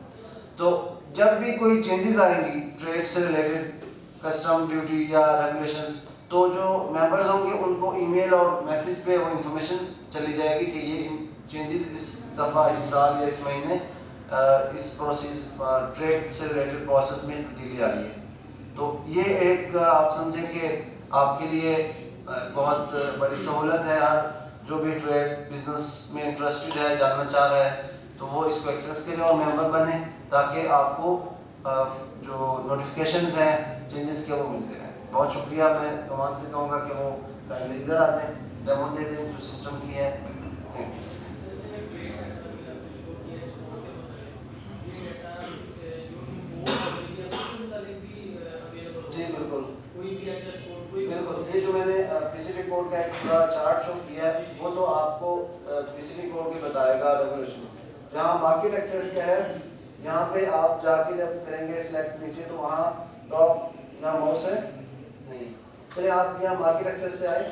تو جب بھی کوئی چینجز آئیں گی ٹریڈ سے ریلیٹڈ, کسٹم ڈیوٹی یا ریگولیشنز, تو جو ممبرز ہوں گے ان کو ای میل اور میسج پہ وہ انفارمیشن چلی جائے گی کہ یہ چینجز اس دفعہ, اس سال یا اس مہینے اس پروسیس ٹریڈ سے ریلیٹڈ پروسیس میں تبدیلی آئی ہے. تو یہ ایک آپ سمجھیں کہ آپ کے لیے بہت بڑی سہولت ہے. ہر جو بھی ٹریڈ بزنس میں انٹرسٹڈ ہے, جاننا چاہ رہا ہے, تو وہ اس کو ایکسیس کرے اور ممبر بنے تاکہ آپ کو جو نوٹیفیکیشنز ہیں چینجز کے وہ ملتے رہیں. بہت شکریہ. میں نعمان سے کہوں گا کہ وہ کائنڈلی ادھر آ جائیں, ڈیمو دے دیں جو سسٹم کی ہے. Thank you. جی بالکل بالکل. یہ جو میں نے پی سی بی کوڈ کا ایک پورا چارٹ شو کیا ہے وہ تو آپ کو پی سی بی کوڈ بھی بتائے گا. ریگولیشن جہاں مارکیٹ ایکسیس کیا ہے, یہاں پہ آپ جا کے جب کریں گے سلیکٹ نیچے تو وہاں ٹاپ, یہاں ماؤس ہے نہیں, چلے آپ یہاں مارکیٹ ایکسیس سے آئے,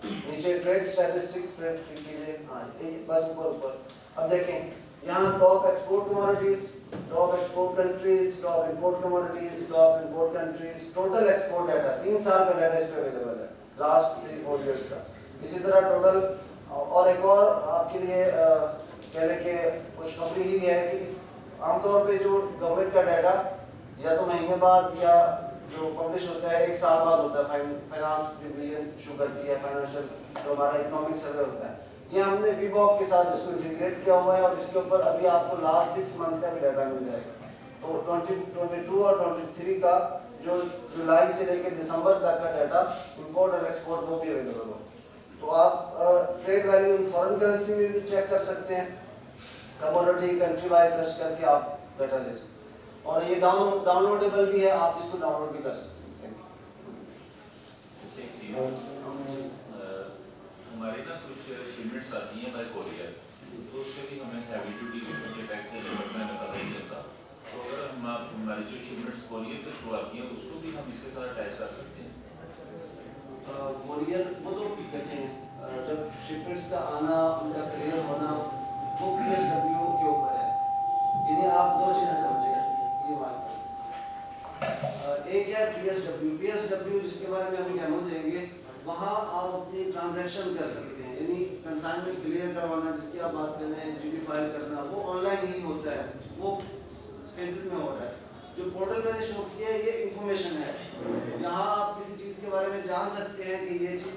نیچے ٹریڈ اسٹیٹسٹکس پہ کلک کیجیے. ہاں بس اوپر. اب دیکھیں یہاں top export commodities, top export countries, top import commodities, top import countries, total export data 3 سال کا ڈیٹا اس پہ اویلیبل ہے, لاسٹ 3-4 ایئرس کا. اسی طرح ٹوٹل, اور ایک اور آپ کے لیے کہہ لیں کہ خوشخبری ہی ہے کہ اس عام طور پہ جو گورنمنٹ کا ڈیٹا یا تو مہینے بعد یا جو پبلش ہوتا ہے 1 سال بعد ہوتا ہے, فائنانس ڈویژن ایشو کرتی ہے فائنینشیل جو ہمارا اکنامک سروے ہوتا ہے. یہ ہم نے وی باک کے ساتھ اس کو انٹیگریٹ کیا ہوا ہے, اور اس کے اوپر ابھی آپ کو لاسٹ 6 منتھ کا بھی ڈیٹا مل جائے گا. تو 2022 اور 23 کا جو جولائی سے لے کے دسمبر تک کا ڈیٹا امپورٹ اور ایکسپورٹ وہ بھی اویلیبل ہو. تو آپ trade value in foreign currency میں بھی چیک کر سکتے ہیں, کموڈٹی کنٹری وائز سرچ کر کے آپ ڈیٹا لے سکتے ہیں. اور یہ ڈاؤن لوڈیبل بھی ہے, آپ اس کو ڈاؤن لوڈ بھی کر سکتے ہیں. ہماری نا کچھ شپمنٹس آتی ہیں بائی کوریئر, تو اس پہ بھی ہمیں ہیوی ڈیوٹی قسم کے ٹیکس لمٹ میں پتہ نہیں چلتا. تو اگر ہماری جو شپمنٹس کوریئر کے تھرو آتی ہیں اس کو بھی ہم اس کے ساتھ اٹیچ کر سکتے ہیں. کوریئر وہ تو دیکھیں جب شپمنٹس کا آنا, ان کا کلیئر ہونا, وہ پی ایس ڈبلیو کے اوپر ہے. یعنی آپ 2 چیزیں سمجھیں, یہ بات ایک ہے P S W. P S W جس کے بارے میں ہم ڈیمو دیں گے, وہاں آپ اپنی ٹرانزیکشن کر سکتے ہیں. یعنی کنسائنمنٹ کلیئر کروانا جس کی آپ بات کر رہے ہیں, جی ڈی فائل کرنا, وہ آن لائن ہی ہوتا ہے, وہ فیزز میں ہو رہا ہے. جو پورٹل میں نے شو کیا ہے یہ انفارمیشن ہے, یہاں آپ کسی چیز کے بارے میں جان سکتے ہیں کہ یہ چیز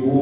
2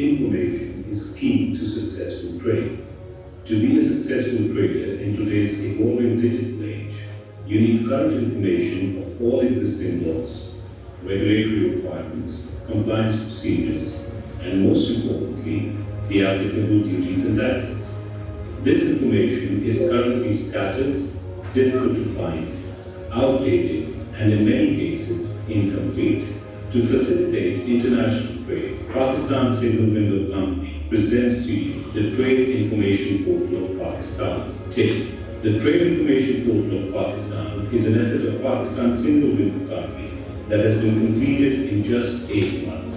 Information is key to successful trade. To be a successful trader in today's evolving digital age, you need current information of all existing laws, regulatory requirements, compliance procedures, and most importantly, the applicable duties and taxes. This information is currently scattered, difficult to find, outdated, and in many cases incomplete. To facilitate international trade, Pakistan Single Window Company presents to you the Trade Information Portal of Pakistan, TIP. The Trade Information Portal of Pakistan is an effort of Pakistan Single Window Company that has been completed in just 8 months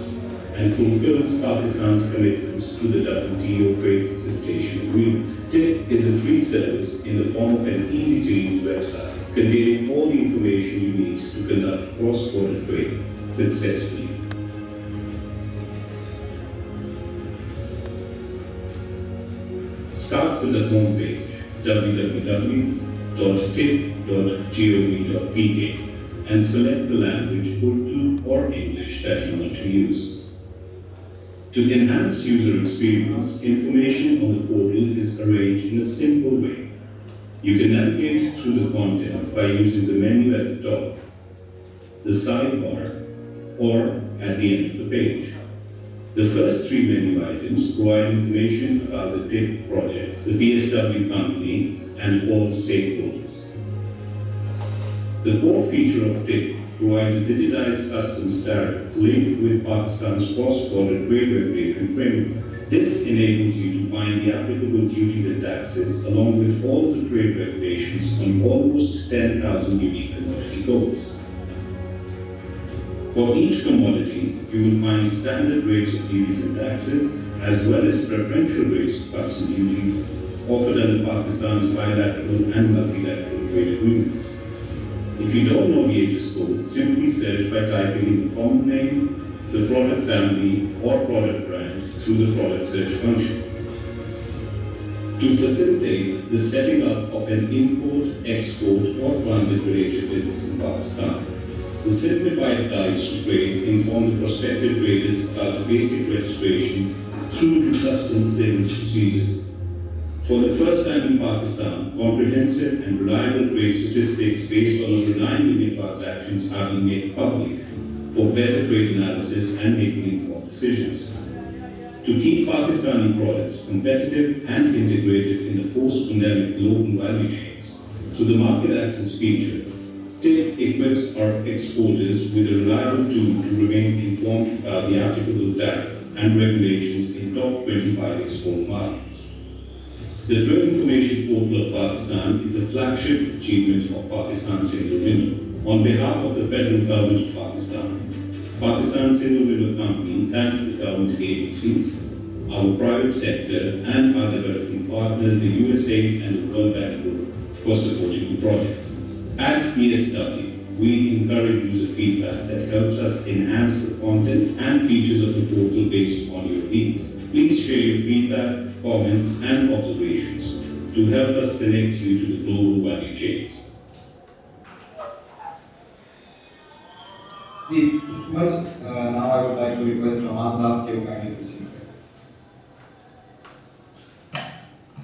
and fulfills Pakistan's commitment to the WTO Trade Facilitation Agreement. TIP is a free service in the form of an easy-to-use website containing all the information you need to conduct cross-border trade successfully. Start with the home page www.tip.gov.pk and select the language Urdu or English that you want to use. To enhance user experience, information on the portal is arranged in a simple way. You can navigate through the content by using the menu at the top, the sidebar, or at the end of the page. The first 3 menu items provide information about the TIP project, the PSW company, and all stakeholders. The core feature of TIP provides a digitized customs tariff linked with Pakistan's cross-border trade regulatory framework. This enables you to find the applicable duties and taxes along with all the trade regulations on almost 10,000 unique commodity codes. For each commodity, you will find standard rates of duties and taxes, as well as preferential rates of custom duties offered under Pakistan's bilateral and multilateral trade agreements. If you don't know the HS code, simply search by typing in the common name, the product family, or product brand through the product search function. To facilitate the setting up of an import, export, or transit-related business in Pakistan, the simplified guides to trade inform the prospective traders about the basic registrations through to customs clearance procedures. For the first time in Pakistan, comprehensive and reliable trade statistics based on over 9 million transactions are being made public for better trade analysis and making informed decisions. To keep Pakistani products competitive and integrated in the post-pandemic global value chains, through the market access feature, TIP equips our exporters with a reliable tool to remain informed about the applicable tariff and regulations in top 25 export markets. The Trade Information Portal of Pakistan is a flagship achievement of Pakistan Single Window. On behalf of the Federal Government of Pakistan, Pakistan Single Window Company thanks the government agencies, our private sector, and our development partners, the USAID and the World Bank Group, for supporting the project. At PSW, we encourage user feedback that helps us enhance the content and features of the portal based on your needs. Please share your feedback, comments, and observations to help us connect you to the global value chains. Now I would like to request Rahman Saab to kindly proceed.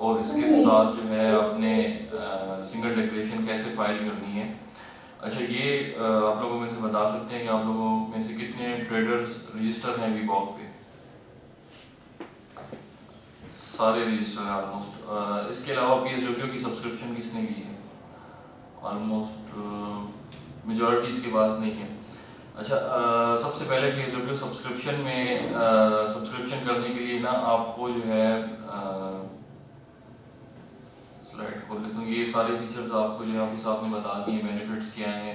اور اس کے ساتھ جو ہے آپ نے سنگل ڈکلیریشن کیسے فائل کرنی ہے. اچھا یہ آپ لوگوں میں سے بتا سکتے ہیں کہ آپ لوگوں میں سے کتنے ٹریڈرز رجسٹر ہیں ویباک پہ؟ سارے رجسٹر ہیں آلموسٹ. اس کے علاوہ پی ایس ڈبلیو کی سبسکرپشن کس نے لی ہے؟ آلموسٹ میجورٹیز کے پاس نہیں ہے. اچھا سب سے پہلے پی ایس ڈبلیو سبسکرپشن میں سبسکرپشن کرنے کے لیے نا آپ کو جو ہے سلائڈ کھول لیتا ہوں. یہ سارے فیچرز آپ کو جو ہے آپ کے ساتھ میں بتا دیے. بینیفٹس کیا ہیں,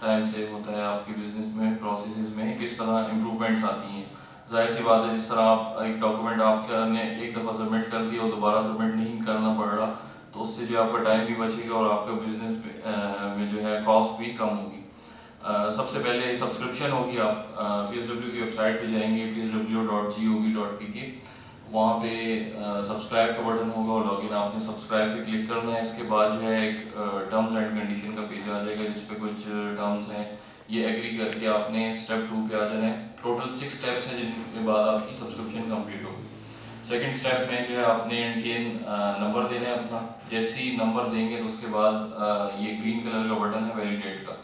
ٹائم سیو ہوتا ہے آپ کی بزنس میں, پروسیسز میں کس طرح امپروومنٹس آتی ہیں. ظاہر سی بات ہے جس طرح آپ ایک ڈاکومنٹ آپ نے ایک دفعہ سبمٹ کر دیا اور دوبارہ سبمٹ نہیں کرنا پڑ رہا, تو اس سے جو آپ کا ٹائم بھی بچے گا اور آپ کا بزنس میں جو ہے کاسٹ بھی کم ہوگی. سب سے پہلے سبسکرپشن ہوگی. آپ پی ایس ڈبلیو کی ویب سائٹ پہ جائیں گے PSW.gov.pk. وہاں پہ سبسکرائب کا بٹن ہوگا اور لاگ ان آپ نے سبسکرائب پہ کلک کرنا ہے. اس کے بعد جو ہے ایک ٹرمز اینڈ کنڈیشن کا پیج آ جائے گا جس پہ کچھ ٹرمز ہیں, یہ ایگری کر کے آپ نے اسٹیپ 2 پہ آ جانا ہے. ٹوٹل 6 اسٹیپس ہیں جن کے بعد آپ کی سبسکرپشن کمپلیٹ ہوگی. سیکنڈ اسٹیپ میں جو ہے آپ نے NTN نمبر دینا ہے اپنا. جیسے ہی نمبر دیں گے تو اس کے بعد یہ گرین کلر کا بٹن ہے ویلیڈیٹ کا,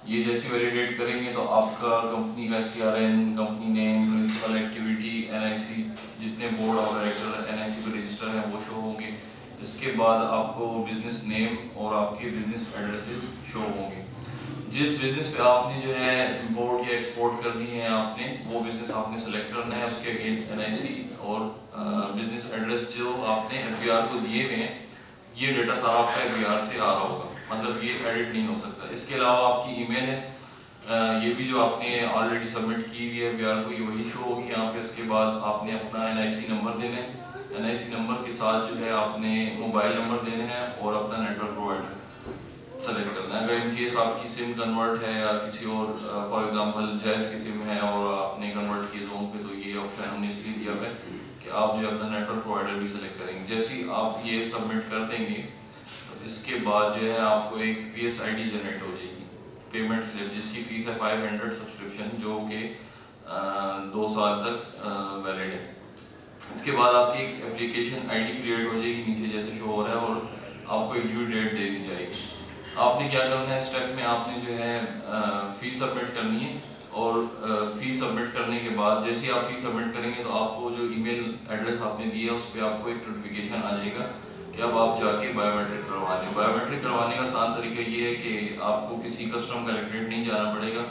یہ جیسے ویلیڈیٹ کریں گے تو آپ کا کمپنی کا STRN, کمپنی نیم, پرنسپل ایکٹیویٹی, NIC, جتنے بورڈ آف ڈائریکٹر NIC پہ رجسٹر ہیں وہ شو ہوں گے. اس کے بعد آپ کو بزنس نیم اور آپ کے بزنس ایڈریسز شو ہوں گے. جس بزنس پہ آپ نے جو ہے امپورٹ یا ایکسپورٹ کرنی ہے آپ نے, وہ بزنس آپ نے سلیکٹ کرنا ہے. اس کے اگینسٹ NIC اور بزنس ایڈریس جو آپ نے FBR کو دیے ہوئے ہیں, یہ ڈیٹا سارا آپ کا FBR سے آ رہا ہوگا, مطلب یہ ایڈٹ نہیں ہو سکتا. اس کے علاوہ آپ کی ای میل ہے, یہ بھی جو آپ نے آلریڈی سبمٹ کی ہوئی ہے FBR کو, یہ وہی شو ہوگی یہاں پہ. اس کے بعد آپ نے اپنا NIC نمبر دینا ہے. NIC نمبر کے ساتھ جو ہے آپ نے موبائل نمبر دینا ہے اور اپنا نیٹورک پرووائڈر سلیکٹ کرنا ہے. اگر ان کیس آپ کی سم کنورٹ ہے یا کسی اور فار ایگزامپل جیز کی سم ہے اور آپ نے کنورٹ کی زون پہ, تو یہ آپشن ہم نے اس لیے دیا ہے کہ آپ جو ہے اپنا نیٹورک پرووائڈر بھی سلیکٹ کریں گے. جیسے ہی آپ یہ سبمٹ کر دیں گے تو اس کے بعد جو ہے آپ کو ایک PSID جنریٹ ہو جائے گی, پیمنٹ سلپ, جس کی فیس ہے 500 سبسکرپشن, جو کہ 2 سال تک ویلڈ ہے. اس کے بعد آپ کی ایک اپلیکیشن ID کریٹ ہو جائے گی نیچے جیسے شو ہو رہا ہے, اور آپ کو ایک ڈیو ڈیٹ دے دی جائے گی. آپ نے کیا کرنا ہے اسٹیپ میں, آپ نے جو ہے فیس سبمٹ کرنی ہے. اور فیس سبمٹ کرنے کے بعد جیسے ہی آپ فیس سبمٹ کریں گے تو آپ کو جو ای میل ایڈریس آپ نے دیا ہے اس پہ آپ کو ایک نوٹیفیکیشن آ جائے گا کہ اب آپ جا کے بایو میٹرک کروا لیں. بایو میٹرک کروانے کا آسان طریقہ یہ ہے کہ آپ کو کسی کسٹم کلیکٹریٹ نہیں جانا پڑے گا.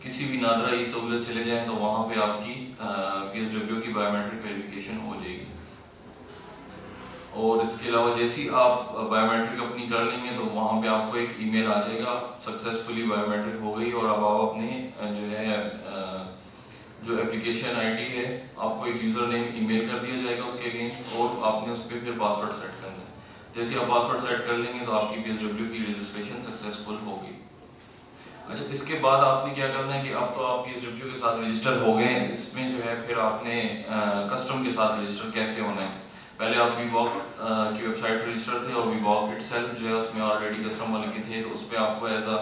کسی بھی نادرا ای سہولت چلے جائیں تو وہاں پہ آپ کی PSW کی بایو میٹرک ویریفیکیشن ہو جائے گی. اور اس کے علاوہ جیسے ہی آپ بایو میٹرک اپنی کر لیں گے تو وہاں پہ آپ کو ایک ای میل آ جائے گا, سکسیزفلی بایو میٹرک ہو گئی. اور اب آپ اپنے جو ہے جو اپلیکیشن ID ہے آپ کو ایک یوزر نیم ای میل کر دیا جائے گا اس کے اگینسٹ, اور آپ نے اس پہ پھر پاسورڈ سیٹ کرنا ہے. جیسے آپ پاسورڈ سیٹ کر لیں گے تو آپ کی PSW کی رجسٹریشن سکسیزفل ہوگی. اچھا اس کے بعد آپ نے کیا کرنا ہے کہ اب تو آپ PSW کے ساتھ رجسٹر ہو گئے ہیں. اس میں جو ہے پھر آپ نے کسٹم کے ساتھ رجسٹر کیسے ہونا ہے. پہلے آپ ویباک کی ویب سائٹ پر رجسٹر تھے اور ویباک اٹ سیلف جو ہے اس میں آلریڈی کسٹم والے کے تھے, تو اس پہ آپ کو ایز اے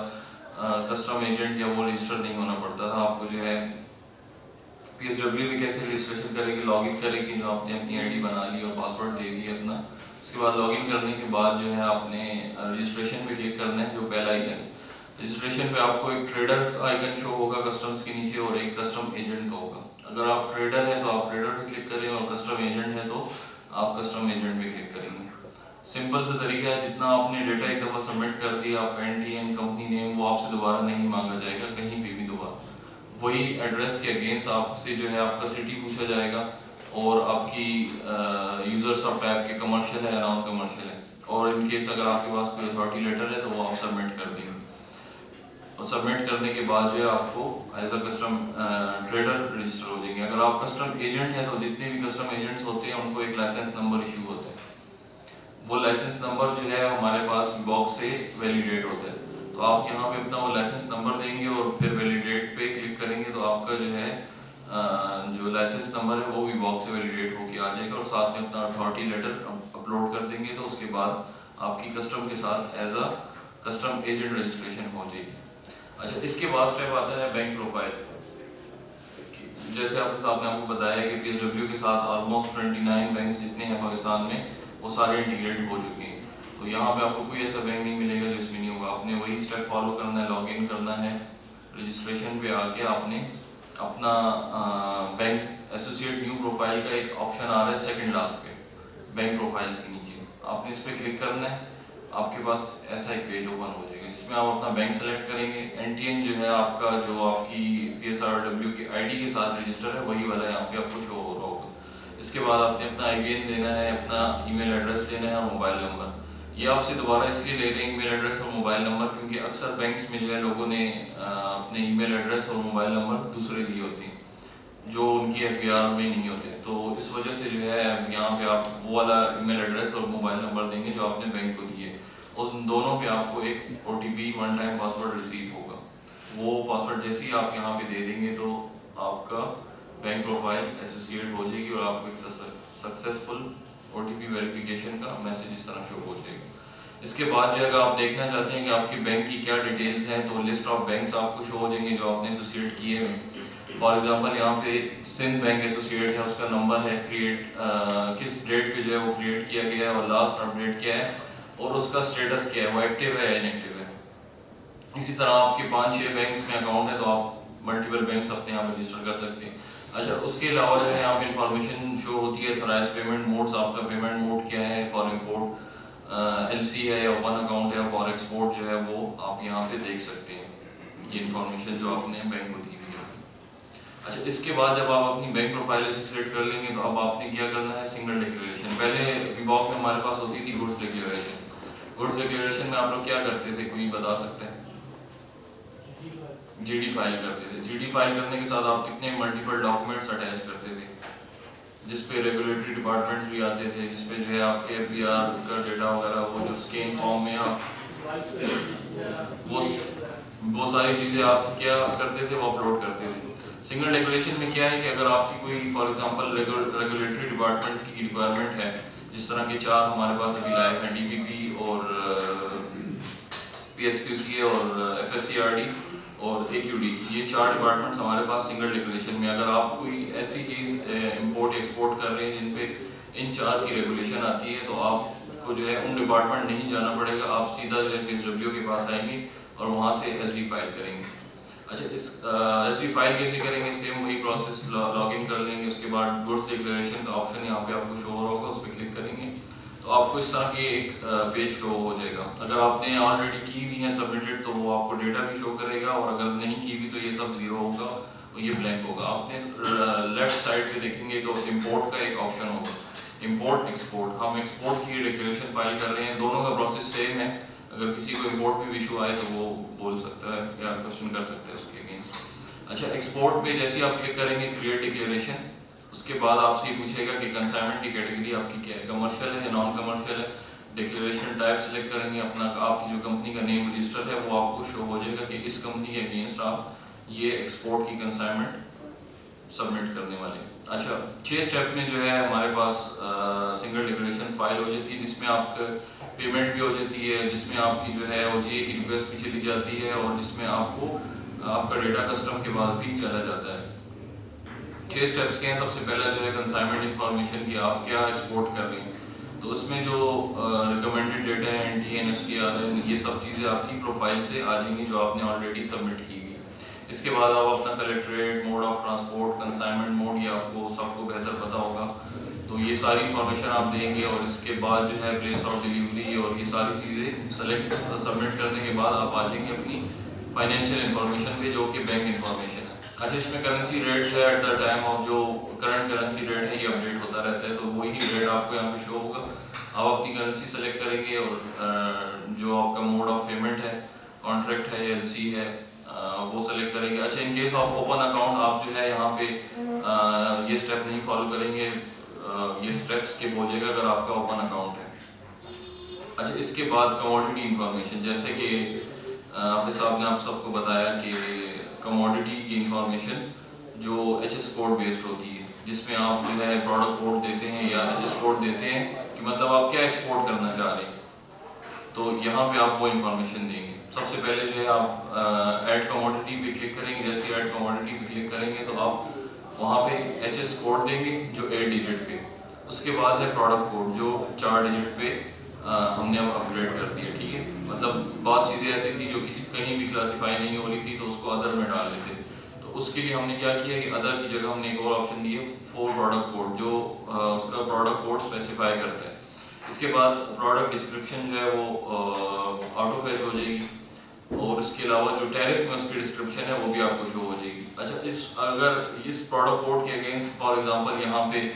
کسٹم ایجنٹ یا وہ رجسٹر نہیں ہونا پڑتا تھا. آپ کو جو ہے PSW میں کیسے رجسٹریشن کریں گے, لاگ ان کریں گے, جو آپ نے اپنی ID بنا لی اور پاسورڈ دے دیا اپنا. اس کے بعد لاگ ان کرنے کے بعد جو ہے آپ نے رجسٹریشن پہ کلک کرنا ہے, جو پہلا آئیکن رجسٹریشن پہ آپ کو ایک ٹریڈر آئیکن شو ہوگا کسٹمز کے نیچے, اور ایک کسٹم ایجنٹ کا ہوگا. اگر آپ ٹریڈر ہیں تو آپ ٹریڈر پہ کلک کریں, اور کسٹم ایجنٹ ہے تو آپ کسٹم ایجنٹ پہ کلک کریں گے. سمپل سے طریقہ ہے, جتنا آپ نے ڈیٹا ایک دفعہ سبمٹ کر دیا, آپ کا NTN, کمپنی نیم, وہ آپ سے دوبارہ نہیں مانگا جائے گا کہیں پہ بھی دوبارہ. وہی ایڈریس کے اگینسٹ آپ سے جو ہے آپ کا سٹی پوچھا جائے گا, اور آپ کی یوزرس آف ٹیب کے کمرشل ہے یا نان کمرشل ہے, اور ان کیس اگر آپ کے پاس کوئی اتھارٹی لیٹر ہے تو وہ آپ سبمٹ کر دیں گے. اور سبمٹ کرنے کے بعد جو ہے آپ کو as a custom trader register ہو جائیں گے. اگر آپ کسٹم ایجنٹ ہیں تو جتنے بھی کسٹم ایجنٹس ہوتے ہیں ان کو ایک لائسنس نمبر ایشو ہوتا ہے. وہ لائسنس نمبر جو ہے ہمارے پاس باکس سے ویلیڈیٹ ہوتا ہے, تو آپ یہاں پہ اپنا وہ لائسنس نمبر دیں گے اور پھر ویلیڈیٹ پہ کلک کریں گے تو آپ کا جو ہے جو لائسنس نمبر ہے وہ بھی باکس سے ویلیڈیٹ ہو کے آ جائے گا, اور ساتھ میں اپنا اتھارٹی لیٹر اپلوڈ کر دیں گے. تو اس کے بعد آپ کی کسٹم کے ساتھ as a custom agent registration ہو جائے گی. اچھا اس کے بعد اسٹیپ آتا ہے بینک پروفائل. جیسے آپ کے ساتھ میں آپ کو بتایا ہے کہ PSW کے ساتھ آلموسٹ 29 بینکس جتنے ہیں پاکستان میں, وہ سارے انٹیگریٹ ہو چکے ہیں. تو یہاں پہ آپ کو کوئی ایسا بینک نہیں ملے گا جو اس میں نہیں ہوگا. آپ نے وہی اسٹیپ فالو کرنا ہے, لاگ ان کرنا ہے, رجسٹریشن پہ آ کے آپ نے اپنا بینک ایسوسیٹ نیو پروفائل کا ایک آپشن آ رہا ہے سیکنڈ لاسٹ پہ بینک پروفائلس کے نیچے, آپ نے اس پہ کلک کرنا ہے. آپ کے پاس ایسا ایک پیج اوپن ہو جائے گا جس میں آپ اپنا بینک سلیکٹ کریں گے. این ٹی این جو ہے آپ کا, جو آپ کی پی ایس آر ڈبلیو کی آئی ڈی کے ساتھ رجسٹر ہے, وہی والا یہاں پہ آپ کو شو ہو رہا ہوگا. اس کے بعد آپ نے اپنا آئی بی این دینا ہے, اپنا ای میل ایڈریس دینا ہے اور موبائل نمبر. یہ آپ سے دوبارہ اس لیے لے رہے ہیں ای میل ایڈریس اور موبائل نمبر کیونکہ اکثر بینکس میں جو ہے لوگوں نے اپنے ای میل ایڈریس اور موبائل نمبر دوسرے لیے ہوتے ہیں جو ان کی ایف بی آر میں نہیں ہوتے. تو اس وجہ سے جو ہے یہاں پہ آپ وہ والا ای میل ایڈریس اور موبائل نمبر دیں گے جو آپ نے بینک کو دیے, اور ان دونوں پہ آپ کو ایک O T P one time password receive ہوگا. وہ پاسورڈ جیسے ہی آپ یہاں پہ دے دیں گے تو آپ کا بینک پروفائل ایسوسیٹ ہو جائے گی اور آپ کو ایک successful O T P verification کا میسج اس طرح شو ہو جائے گا. اس کے بعد جو اگر آپ دیکھنا چاہتے ہیں کہ آپ کے بینک کی کیا ڈیٹیلز ہیں تو لسٹ آف بینکس آپ کو شو ہو جائیں گے جو آپ نے ایسوسیٹ کیے ہیں. فار ایگزامپل یہاں پہ سندھ بینک ایسوسیٹ ہے, اس کا نمبر ہے کریٹ کس ڈیٹ پہ جو ہے وہ کریٹ کیا گیا ہے اور لاسٹ اپڈیٹ کیا ہے اور اس کا اسٹیٹس کیا ہے, وہ ایکٹیو ہے یا انیکٹیو ہے. اسی طرح آپ کے 5-6 بینکس میں اکاؤنٹ ہے تو آپ ملٹیپل بینکس اپنے یہاں پہ رجسٹر کر سکتے ہیں. اچھا, اس کے علاوہ جو ہے یہاں پہ انفارمیشن شو ہوتی ہے تھرائز پیمنٹ موڈس, آپ کا پیمنٹ موڈ کیا ہے, فار امپورٹ ایل سی ہے یا اوپن اکاؤنٹ ہے, فار ایکسپورٹ جو ہے وہ آپ یہاں پہ دیکھ سکتے ہیں. یہ انفارمیشن جو آپ نے بینک کو دی ہوئی ہے. اچھا, اس کے بعد جب آپ اپنی بینک پروفائل ایسوسیٹ کر لیں گے تو اب آپ نے کیا کرنا ہے, سنگل ڈکلیریشن. پہلے ویباک میں ہمارے پاس ہوتی تھی گڈس ڈکلیریشن. گڈس ڈکلیریشن میں آپ لوگ کیا کرتے تھے, کوئی بتا سکتے ہیں؟ جی ڈی فائل کرتے تھے. جی ڈی فائل کرنے کے ساتھ آپ کتنے ملٹیپل ڈاکومنٹس اٹیچ کرتے تھے جس پہ ریگولیٹری ڈپارٹمنٹ بھی آتے تھے, جس پہ جو ہے آپ کے ایف بی آر کا ڈیٹا وغیرہ وہ جو اسکین فارم میں آپ وہ ساری چیزیں آپ کیا کرتے تھے, وہ اپلوڈ کرتے تھے. سنگل ڈیکلیریشن میں کیا ہے کہ اگر آپ کی کوئی فار ایگزامپل ریگولیٹری ڈپارٹمنٹ کی ریکوائرمنٹ ہے, جس طرح کے 4 ہمارے پاس ابھی لائف ہیں, ڈی پی پی اور P S Q C A اور F S C R D اور اے کیو ڈی, یہ 4 ڈپارٹمنٹ ہمارے پاس سنگل ڈکلیریشن میں. اگر آپ کوئی ایسی چیز امپورٹ ایکسپورٹ کر رہے ہیں جن پہ ان 4 کی ریگولیشن آتی ہے تو آپ کو جو ہے ان ڈپارٹمنٹ نہیں جانا پڑے گا, آپ سیدھا جو ہے پی ایس ڈبلیو کے پاس آئیں گے اور وہاں سے ایس ڈی فائل کریں گے. اچھا, ایس ڈی فائل کیسے کریں گے, سیم وہی پروسیس, لاگ ان کر لیں گے. اس کے بعد گڈس ڈکلیریشن کا آپشن یہاں پہ آپ کو شو ہو رہا ہوگا, اس پہ کلک کریں گے تو آپ کو اس طرح کی ایک پیج شو ہو جائے گا. اگر آپ نے آلریڈی کی ہوئی ہیں سبمٹڈ تو وہ آپ کو ڈیٹا بھی شو کرے گا, اور اگر نہیں کی ہوئی تو یہ سب زیرو ہوگا, تو یہ بلینک ہوگا. آپ نے لیفٹ سائڈ پہ دیکھیں گے تو امپورٹ کا ایک آپشن ہوگا, امپورٹ ایکسپورٹ. ہم ایکسپورٹ کی ڈکلیریشن فائل کر رہے ہیں, دونوں کا پروسیس سیم ہے. اگر کسی کو امپورٹ میں ایشو آئے تو وہ بول سکتا ہے یا کوشچن کر سکتا ہے اس کے اگینسٹ. اچھا, ایکسپورٹ پہ جیسے آپ کلک کریں گے کریٹ ڈکلیریشن, اس کے بعد آپ سے یہ پوچھے گا کہ کنسائنمنٹ کی کیٹیگری آپ کی کیا ہے, کمرشل ہے یا نان کمرشل ہے. ڈکلیریشن ٹائپ سلیکٹ کریں گے, اپنا آپ کی جو کمپنی کا نیم رجسٹر ہے وہ آپ کو شو ہو جائے گا کہ اس کمپنی کے اگینسٹ آپ یہ ایکسپورٹ کی کنسائنمنٹ سبمٹ کرنے والے. اچھا, 6 اسٹیپ میں جو ہے ہمارے پاس سنگل ڈکلیریشن فائل ہو جاتی ہے, جس میں آپ کا پیمنٹ بھی ہو جاتی ہے, جس میں آپ کی جو ہے او جی اے کی ریکویسٹ بھی چلی جاتی ہے, اور جس میں آپ کو آپ کا ڈیٹا کسٹم کے بعد بھی چلا جاتا ہے. 6 اسٹیپس کے ہیں. سب سے پہلا جو ہے کنسائنمنٹ انفارمیشن کی آپ کیا ایکسپورٹ کر رہے ہیں, تو اس میں جو ریکمینڈڈ ڈیٹا ہے, N T N, S T R N, یہ سب چیزیں آپ کی پروفائل سے آ جائیں گی جو آپ نے آلریڈی سبمٹ کی ہوئی. اس کے بعد آپ اپنا collectorate, mode of transport, consignment mode, یہ آپ کو سب کو بہتر پتہ ہوگا, تو یہ ساری انفارمیشن آپ دیں گے. اور اس کے بعد جو ہے پلیس آف ڈیلیوری اور یہ ساری چیزیں سلیکٹ سبمٹ کرنے کے بعد آپ آ جائیں گے اپنی فائنینشیل انفارمیشن پہ جو کہ بینک انفارمیشن ہے. اچھا, اس میں کرنسی ریٹ جو ہے ایٹ دا ٹائم آف جو کرنٹ کرنسی ریٹ ہے یہ اپڈیٹ ہوتا رہتا ہے, تو وہی ریٹ آپ کو یہاں پہ شو ہوگا. آپ اپنی کرنسی سلیکٹ کریں گے اور جو آپ کا موڈ آف پیمنٹ ہے, کانٹریکٹ ہے یا ایل سی ہے, وہ سلیکٹ کریں گے. اچھا, in case of open account آپ جو ہے یہاں پہ یہ اسٹیپ نہیں فالو کریں گے, یہ اسٹیپ اسکپ ہو جائے گا اگر آپ کا اوپن اکاؤنٹ ہے. اچھا, اس کے بعد کموڈٹی انفارمیشن, جیسے کہ حافظ صاحب نے آپ سب کو بتایا کہ کموڈٹی کی انفارمیشن جو ایچ ایس کوڈ بیسڈ ہوتی ہے, جس میں آپ جو ہے پروڈکٹ کوڈ دیتے ہیں یا ایچ ایس کوڈ دیتے ہیں کہ مطلب آپ کیا ایکسپورٹ کرنا چاہ رہے ہیں, تو یہاں پہ آپ وہ انفارمیشن دیں گے. سب سے پہلے جو ہے آپ ایڈ کموڈٹی پہ کلک کریں گے. جیسے ایڈ کموڈٹی پہ کلک کریں گے تو آپ وہاں پہ ایچ ایس کوڈ دیں گے جو 8 ڈیجٹ پہ. اس کے بعد ہے پروڈکٹ کوڈ جو 4 ڈیجٹ پہ ہم نے اب اپڈیٹ کر دیا. ٹھیک ہے, مطلب بعض چیزیں ایسی تھی جو کہیں بھی کلاسیفائی نہیں ہو رہی تھی تو اس کو ادر میں ڈال دیتے. تو اس کے لیے ہم نے کیا کیا کہ ادر کی جگہ ہم نے ایک اور آپشن دی ہے 4 پروڈکٹ کوڈ جو اس کا پروڈکٹ کوڈ اسپیسیفائی کرتا ہے. اس کے بعد پروڈکٹ ڈسکرپشن جو ہے وہ آٹو فیچ ہو جائے گی, اور اس کے علاوہ جو ٹیرف میں اس کی ڈسکرپشن ہے وہ بھی آپ کو شو ہو جائے گی. اچھا, اگر اس پروڈکٹ کوڈ کے اگینسٹ فار ایگزامپل یہاں پہ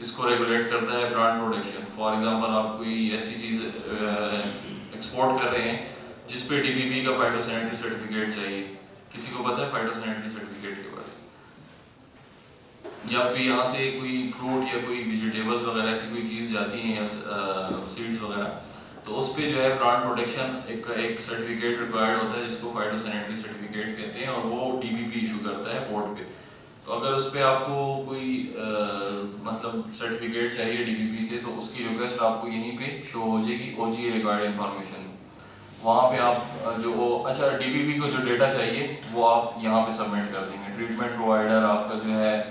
اس کو ریگولیٹ کرتا ہے برانڈ پروٹیکشن. فار ایگزامپل آپ کوئی ایسی چیز ایکسپورٹ کر رہے ہیں جس پہ DPP کا فائٹو سینیٹری سرٹیفکیٹ چاہیے. کسی کو پتہ ہے فائٹو سینیٹری سرٹیفکیٹ کے بارے میں؟ یا پھر یہاں سے کوئی فروٹ یا کوئی ویجیٹیبلز وغیرہ ایسی کوئی چیز جاتی ہیں یا سیڈز وغیرہ, تو اس پہ جو ہے برانڈ پروٹیکشن ایک سرٹیفکیٹ ریکوائرڈ ہوتا ہے جس کو فائٹو سینیٹری سرٹیفکیٹ کہتے ہیں, اور وہ DPP ایشو کرتا ہے پورٹ پہ. تو اگر اس پہ آپ کو کوئی مطلب سرٹیفکیٹ چاہیے DPP سے, تو اس کی ریکویسٹ آپ کو یہیں پہ شو ہو جائے گی OGA ریکوائرڈ انفارمیشن. وہاں پہ آپ جو اچھا DPP کو جو ڈیٹا چاہیے وہ آپ یہاں پہ سبمٹ کر دیں گے. ٹریٹمنٹ پرووائڈر, آپ کا جو ہے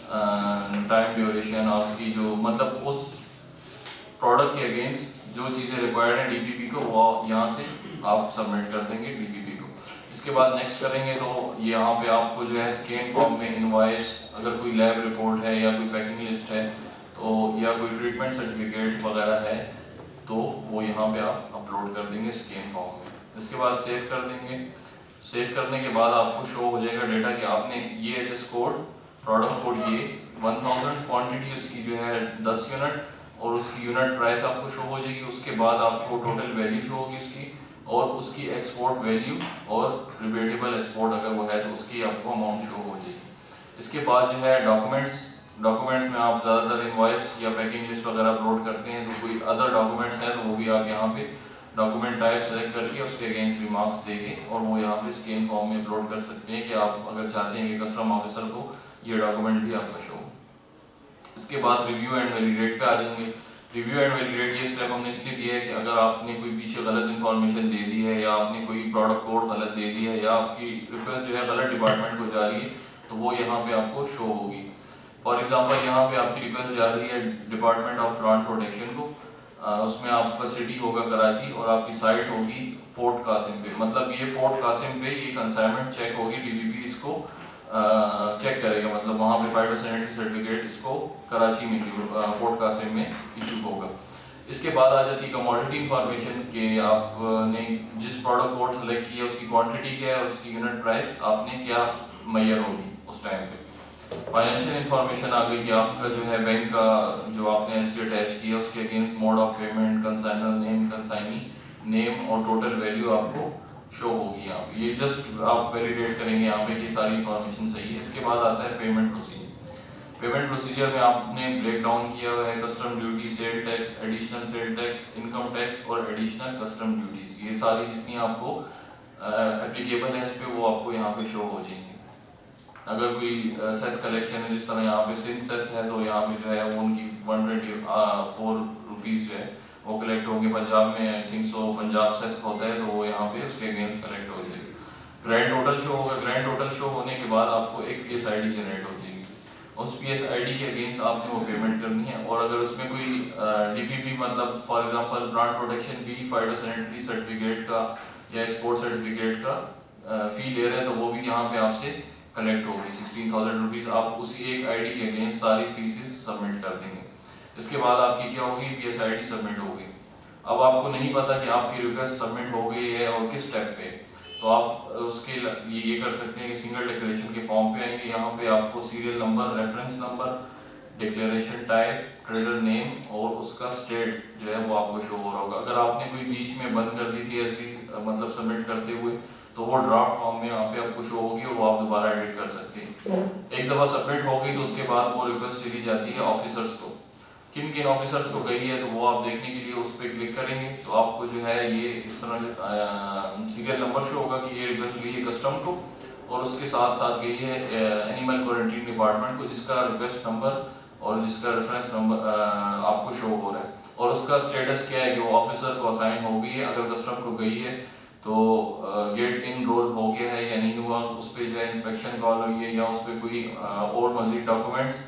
ٹائم ڈیوریشن, آپ کی جو مطلب اس پروڈکٹ کے اگینسٹ جو چیزیں ریکوائرڈ ہیں DPP کو وہ یہاں سے آپ سبمٹ کر دیں گے DPP کو. اس کے بعد نیکسٹ کریں گے تو یہاں پہ آپ کو جو ہے اسکین فارم میں انوائس, اگر کوئی لیب رپورٹ ہے یا کوئی پیکنگ لسٹ ہے تو یا کوئی ٹریٹمنٹ سرٹیفکیٹ وغیرہ ہے تو وہ یہاں پہ آپ اپلوڈ کر دیں گے اسکین فارم میں. اس کے بعد سیو کر دیں گے. سیو کرنے کے بعد آپ کو شو ہو جائے گا ڈیٹا کہ آپ نے یہ HS کوڈ پروڈکٹ کوڈ یہ 1000 کوانٹٹی اس کی جو ہے 10 یونٹ, اور اس کی یونٹ پرائس آپ کو شو ہو جائے گی. اس کے بعد آپ کو ٹوٹل ویلیو شو ہوگی اس کی, اور اس کی ایکسپورٹ ویلیو اور ریبیٹیبل ایکسپورٹ اگر وہ ہے تو اس کی آپ کو اماؤنٹ شو ہو جائے گی. اس کے بعد جو ہے ڈاکومنٹس میں آپ زیادہ تر انوائس یا پیکنگ لسٹ وغیرہ اپلوڈ کرتے ہیں, تو کوئی ادر ڈاکومنٹس ہیں تو وہ بھی آپ یہاں پہ ڈاکومنٹ ٹائپ سلیکٹ کر کے اس کے اگینسٹ ریمارکس دے کے اور وہ یہاں پہ اسکین فارم میں اپلوڈ کر سکتے ہیں کہ آپ اگر چاہتے ہیں کہ کسٹم آفیسر کو یہ ڈاکومنٹ بھی آپ کا شو. اس کے بعد ریویو اینڈ ویلیڈیٹ پہ آ جائیں گے. ریویو اینڈ ویلیڈیٹ یہ اسٹیپ ہم نے اس لیے دیا ہے کہ اگر آپ نے کوئی پیچھے غلط انفارمیشن دے دی ہے, یا آپ نے کوئی پروڈکٹ کوڈ غلط دے دی ہے, یا آپ کی ریکویسٹ جو ہے غلط ڈپارٹمنٹ کو جا رہی ہے, تو وہ یہاں پہ آپ کو شو ہوگی. فار ایگزامپل یہاں پہ آپ کی ریکویسٹ جا رہی ہے ڈپارٹمنٹ آف پلانٹ پروٹیکشن کو, اس میں آپ کا سٹی ہوگا کراچی اور آپ کی سائٹ ہوگی فورٹ قاسم پہ. مطلب یہ فورٹ قاسم پہ یہ کنسائنمنٹ چیک ہوگی, DPP اس کو چیک کرے گا, مطلب وہاں پہ فائٹو سینیٹری سرٹیفکیٹ اس کو کراچی میں فورٹ قاسم میں ایشو ہوگا. اس کے بعد آ جاتی ہے کموڈٹی انفارمیشن کہ آپ نے جس پروڈکٹ کوڈ سلیکٹ کیا اس کی کوانٹٹی کیا ہے اور اس کی یونٹ پرائس آپ نے کیا میئر ہوگی اس ٹائم پہ. فائنینشیل انفارمیشن آ گئی کہ آپ کا جو ہے بینک کا جو آپ نے ایسے اٹیچ کیا اس کے اگینسٹ موڈ آف پیمنٹ, کنسائنر نیم, کنسائنی نیم اور ٹوٹل ویلیو آپ کو شو ہوگی یہاں پہ. یہ جسٹ آپ ویلیڈیٹ کریں گے یہاں پہ کہ ساری انفارمیشن صحیح ہے. اس کے بعد آتا ہے پیمنٹ پروسیجر. پیمنٹ پروسیجر میں آپ نے بریک ڈاؤن کیا ہوا ہے custom duty, sale tax, additional sale tax, income tax اور ایڈیشنل کسٹم ڈیوٹیز. یہ ساری جتنی آپ کو اپلیکیبل ہے اس پہ وہ آپ کو یہاں پہ شو ہو جائیں گے. اگر کوئی سیس کلیکشن ہے, جس طرح یہاں پہ سندھ سیس ہے, تو یہاں پہ جو ہے وہ ان کی 124 روپیز جو ہے وہ کلیکٹ ہوں گے. پنجاب میں آئی تھنک سو پنجاب سیس ہوتا ہے تو وہ یہاں پہ اس کے اگینسٹ کلیکٹ ہو جائے گی. گرینڈ ٹوٹل شو ہوگا. گرینڈ ٹوٹل شو ہونے کے بعد آپ کو ایک PSID جنریٹ ہو جائے گی. اس PSID کے اگینسٹ آپ نے وہ پیمنٹ کرنی ہے. اور اگر اس میں کوئی DPP مطلب فار ایگزامپل برانڈ پروٹیکشن بھی فائٹو سینیٹری سرٹیفکیٹ کا یا ایکسپورٹ سرٹیفکیٹ کا فی لے رہے ہیں تو وہ بھی یہاں پہ آپ سے کلیکٹ ہوگی 16,000 روپیز. آپ اسی ایک ID کے اگینسٹ ساری فیسز سبمٹ کر دیں گے. اس کے بعد آپ کی کیا ہوگی, PSID سبمٹ ہوگی. اب آپ کو نہیں پتا کہ آپ کی ریکویسٹ سبمٹ ہو گئی ہے اور کس اسٹیپ پہ, تو آپ اس کے لیے یہ کر سکتے ہیں کہ سنگل ڈیکلیریشن کے فارم پہ آئیں گے. یہاں پہ آپ کو serial number, reference number, declaration type, trader name اور اس کا اسٹیٹ جو ہے وہ آپ کو شو ہو رہا ہوگا. اگر آپ نے کوئی بیچ میں بند کر دی تھی ایس مطلب سبمٹ کرتے ہوئے, تو وہ ڈرافٹ فارم میں یہاں پہ آپ کو شو ہوگی اور وہ آپ دوبارہ ایڈٹ کر سکتے ہیں. ایک دفعہ سبمٹ ہو گئی تو اس کے بعد وہ ریکویسٹ چلی جاتی ہے آفیسرس کو. کن کن آفیسرس کو گئی ہے تو وہ آپ دیکھنے کے لیے اس پہ کلک کریں گے تو آپ کو جو ہے یہ اس طرح سیریل نمبر شو ہوگا کہ یہ ریکویسٹ گئی ہے کسٹم کو, اور اس کے ساتھ ساتھ گئی ہے اینیمل کوارنٹین ڈپارٹمنٹ کو, جس کا ریکویسٹ نمبر اور جس کا ریفرنس نمبر آپ کو شو ہو رہا ہے. اور اس کا اسٹیٹس کیا ہے کہ وہ آفیسر کو اسائن ہو گئی ہے. اگر کسٹم کو گئی ہے تو گیٹ ان رول ہو گیا ہے یا نہیں ہوا, اس پہ جو ہے انسپیکشن کال ہوئی ہے یا اس پہ کوئی اور مزید ڈاکومنٹس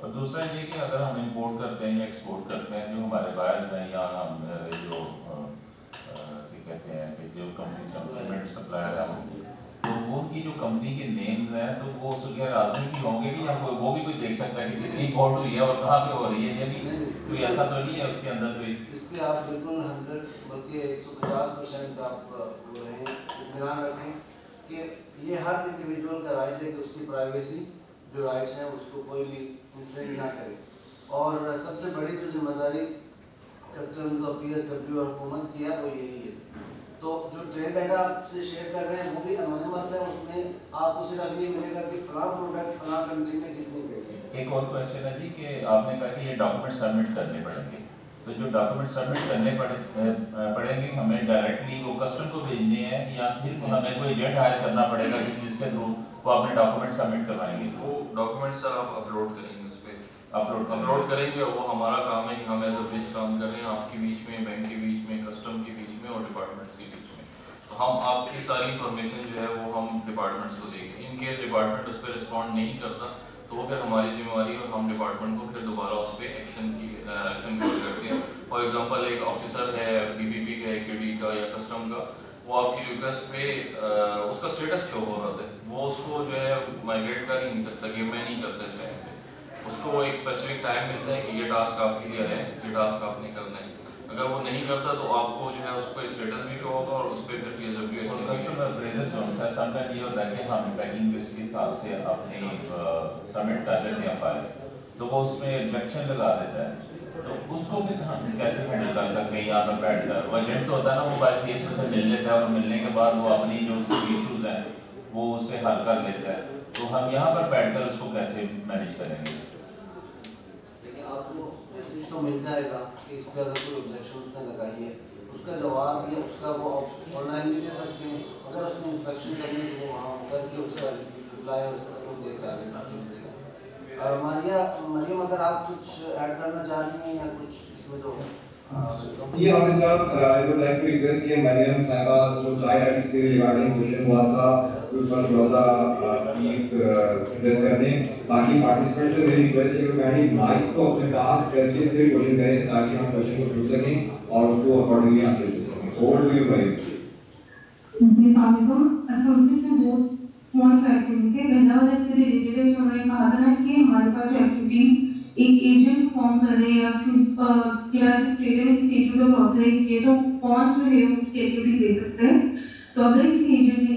اور دوسرا یہ کہ اگر ہم امپورٹ کرتے ہیں یا ایکسپورٹ کرتے ہیں جو ہمارے بائرز ہیں یا ہم جو کیا کہتے ہیں کہ جو کمپنی سپلیمنٹ سپلائر ہیں تو وہ ان کی جو کمپنی کے نیمز ہیں تو وہ اس کے لازمی بھی ہوں گے کہ یا وہ بھی کوئی دیکھ سکتا ہے کہ کتنی امپورٹ ہوئی ہے اور کہاں پہ ہو رہی ہے. یہ بھی کوئی ایسا تو نہیں ہے اس کے اندر کوئی. اس پہ آپ بالکل 100 بلکہ 150% آپ رہیں اطمینان رکھیں کہ یہ ہر انڈیویجول کا رائٹ ہے کہ اس کی پرائیویسی جو رائٹس ہیں اس کو کوئی بھی انفلینج نہ کرے. اور سب سے بڑی جو ذمہ داری کسٹمز اور پی ایس ڈبلیو اور حکومت کی ہے وہ یہی ہے. تو جو ٹریڈ ڈیٹا آپ سے شیئر کر رہے ہیں وہ بھی انونیمس ہے, اس میں آپ کو صرف یہ ملے گا کہ فلاں پروڈکٹ فلاں کنٹری میں کتنی پیٹی ہے. ایک اور کوشچن ہے جی کہ آپ نے کہا کہ یہ ڈاکومنٹ سبمٹ کرنے پڑیں گے, تو جو ڈاکومنٹ سبمٹ کرنے پڑیں گے ہمیں ڈائریکٹلی وہ کسٹم کو بھیجنے ہیں یا پھر ہمیں کوئی ایجنٹ ہائر کرنا پڑے گا جس کے تھرو وہ اپنے ڈاکومنٹ سبمٹ کروائیں گے؟ وہ ڈاکومنٹ سر آپ اپلوڈ کریں گے, اس پہ اپلوڈ کریں گے. وہ ہمارا کام ہے کہ ہم ایز اے برج کام کر رہے ہیں آپ کے بیچ میں, بینک کے بیچ میں, کسٹم کے بیچ میں اور ڈپارٹمنٹس کے بیچ میں. تو ہم آپ کی ساری انفارمیشن جو ہے وہ ہم ڈپارٹمنٹس کو دیں گے. ان کیس ڈپارٹمنٹ اس پہ رسپونڈ نہیں کرتا تو وہ پھر ہماری ذمہ داری ہے اور ہم ڈپارٹمنٹ کو پھر دوبارہ اس پہ ایکشن کال کرتے ہیں. فار ایگزامپل ایک آفیسر ہے پی پی پی کا, ایک ڈی کا یا کسٹم کا, وہ آپ کی ریکویسٹ پہ اس کا اسٹیٹس شو ہو رہا ہے, وہ اس کو جو ہے مائگریٹ کر ہی نہیں سکتا کہ میں نہیں کرتا اس ٹائم پہ. اس کو ایک اسپیسیفک ٹائم ملتا ہے کہ یہ ٹاسک آپ کے لیے ہے, یہ ٹاسک آپ نے کرنا ہے. اگر وہ نہیں کرتا تو آپ کو جو ہے اس کو اسٹیٹس بھی شو ہوگا اور اس پہ پھر P S W customer appraisal جو ہے سم ٹائم یہ ہوتا ہے کہ ہم پیکنگ لسٹ کے حساب سے اپنی سبمٹ کر دیتے ہیں فائل, تو وہ اس میں ریجیکشن لگا دیتا ہے. تو اس کو بھی ہم کیسے ہینڈل کر سکتے ہیں یہاں پر بیٹھ کر؟ وہ ایجنٹ تو ہوتا ہے نا, وہ بائی فیس میں سے مل لیتا ہے اور ملنے کے بعد وہ اپنی جو ایشوز ہیں وہ اس سے حل کر لیتا ہے. تو ہم یہاں پر بیٹھ کر اس کو کیسے مینیج کریں گے؟ لیکن آپ کو میسیج تو مل جائے گا کہ اس پہ اگر کوئی آبجیکشن اس نے لگائی ہے, اس کا جواب یا اس کا وہ آن لائن بھی دے سکتے ہیں. اگر اس نے انسپیکشن کرنی ہے تو وہاں کر کے اس کا رپلائی اور سسٹم دے کے آگے دے گا. مریم اگر آپ کچھ ایڈ کرنا چاہ رہی ہیں یا کچھ اس میں جو جی حافظ صاحب, I would like to request کہ مریم صاحبہ جو چائے ڈائٹ سے ریگارڈنگ کوشچن ہوا تھا اس پر تھوڑا سا پلیز ایڈریس کر دیں. باقی پارٹیسپینٹ سے میری ریکویسٹ ہے کہ کائنڈلی مائک کو اپنے پاس کر کے پھر کوشچن کریں تاکہ ہم کوشچن کو سن سکیں اور اس کو اکارڈنگلی آنسر دے سکیں. اوور ٹو یو مریم. السلام علیکم. اس میں دو پوائنٹ ایڈ کرنے تھے. پہلا والا اس سے ریلیٹڈ ہے جو ہم نے کہا تھا نا کہ ہمارے پاس جو ایکٹیویٹیز ایک ایجنٹ فارم کر رہے ہیں یا کیا رجسٹریڈ ہے کسی ایجنٹ کو آتھرائز کیے تو کون جو ہے اس کی ایکٹیویٹیز دے سکتے ہیں. تو اگر کسی ایجنٹ نے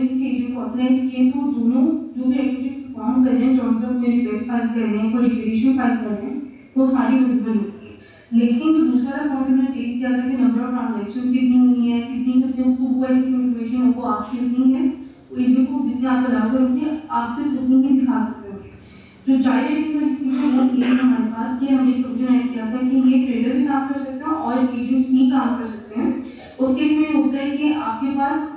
کسی ایجنٹ کو آتھرائز کیے تو دونوں جو بھی ایکٹیویٹیز پرفارم کر رہے ہیں ٹرمز آف کوئی ریکویسٹ فائل کر رہے ہیں, کوئی ڈکلیریشن فائل کر رہے ہیں, وہ ساری ویزیبل ہوتی ہے. لیکن جو دوسرا پوائنٹ میں نے ریز کیا تھا کہ نمبر آف ٹرانزیکشن کتنی ہوئی ہے, کتنی کس کو وہ ایسی انفارمیشن ہے وہ آپ کی اتنی ہے, ایجنٹ کو جتنے آپ الاؤ کریں گے آپ صرف اتنی ہی دکھا سکتے ہیں. جو چائلڈ ایڈیٹمنٹ چیز ہے وہ یہ ہمارے پاس کہ ہم نے پروویژن ایڈ کیا تھا کہ یہ ٹریڈر بھی کام کر سکتے ہیں اور ایجنٹس بھی کام کر سکتے ہیں. اس کیس میں ہوتا ہے کہ آپ کے پاس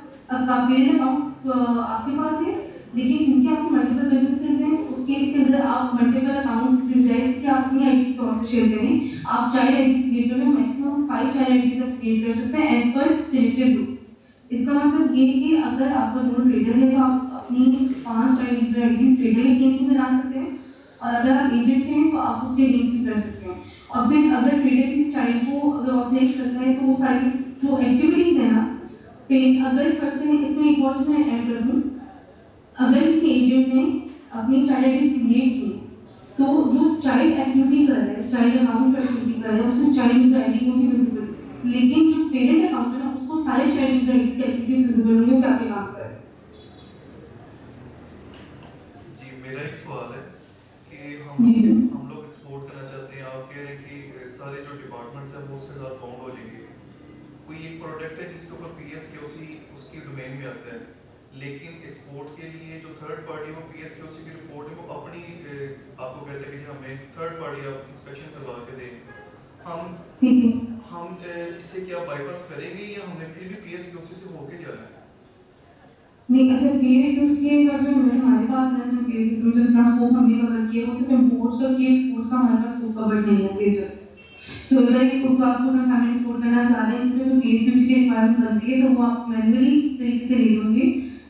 پیرنٹ اکاؤنٹ آپ کے پاس ہے لیکن کیونکہ آپ کے ملٹیپل بزنسز ہیں اس کیس کے اندر آپ ملٹیپل اکاؤنٹس بجائے کہ آپ اپنی آئی ڈی سے شیئر کریں, آپ چائلڈ آئی ڈیز کریٹ کریں, میکسیمم 5 چائلڈ آئی ڈیز آپ کریٹ کر سکتے ہیں ایز پر سلیکٹڈ گروپ. اس کا مطلب یہ کہ اگر آپ کا دونوں ٹریڈر ہے تو آپ اپنی 5 چائلڈ آئی ڈیز ٹریڈر کے کیس میں بنا سکتے ہیں, اور اگر آپ ایجنٹ ہیں تو آپ اس کے اگینسٹ بھی کر سکتے ہیں. اور پھر اگر ٹریڈر کسی چائلڈ کو اگر آتھرائز کرتا ہے تو وہ ساری جو ایکٹیویٹیز ہیں نا, پھر اگر پرسن اس میں ایک اور میں ایڈ کر دوں, اگر کسی ایجنٹ نے اپنی چائلڈ آئی ڈیز کریٹ کی تو جو چائلڈ ایکٹیویٹی کر رہا ہے, چائلڈ اکاؤنٹ ایکٹیویٹی کر رہا ہے, اس میں چائلڈ یوزر آئی ڈی کو بھی ویزیبل, لیکن جو پیرنٹ اکاؤنٹ ہے نا اس کو سارے چائلڈ یوزر آئی ڈیز کی ایکٹیویٹیز ویزیبل ہوں گے کہ آپ کے کام کر رہے ہیں. جی میرا ایک سوال ہے کہ ہم لوگ ایکسپورٹ کرنا چاہتے ہیں, آپ کہہ رہے ہیں کہ سارے جو ڈپارٹمنٹس ہیں وہ اس کے ساتھ باؤنڈ ہو جائیں گے. کوئی ایک پروڈکٹ ہے جس کے اوپر پی ایس کے او سی اس کی ڈومین میں آتا ہے, لیکن ایکسپورٹ کے لیے جو تھرڈ پارٹی وہ پی ایس کے او سی کی رپورٹ ہے وہ اپنی آپ کو کہتے ہیں کہ ہمیں تھرڈ پارٹی آپ انسپیکشن کروا کے دیں. ہم اس سے کیا بائی پاس کریں گے یا ہمیں پھر بھی پی ایس کے او سی سے ہو کے جانا ہے؟ نہیں, اچھا پی ایس کے او سی کا جو ہمارے پاس ہے پی ایس کے جتنا اسکوپ ہم نے کور کیا وہ صرف امپورٹس کا کیا, ایکسپورٹس کا ہمارے پاس اسکوپ کور نہیں ہے. پی ایس تو اگر ایک کو آپ کو کنسائنمنٹ ایکسپورٹ کرنا چاہ رہے ہیں اس میں جو پی ایس کے کی ریکوائرمنٹ بنتی ہے تو وہ آپ مینولی اس طریقے سے لے لیں گے,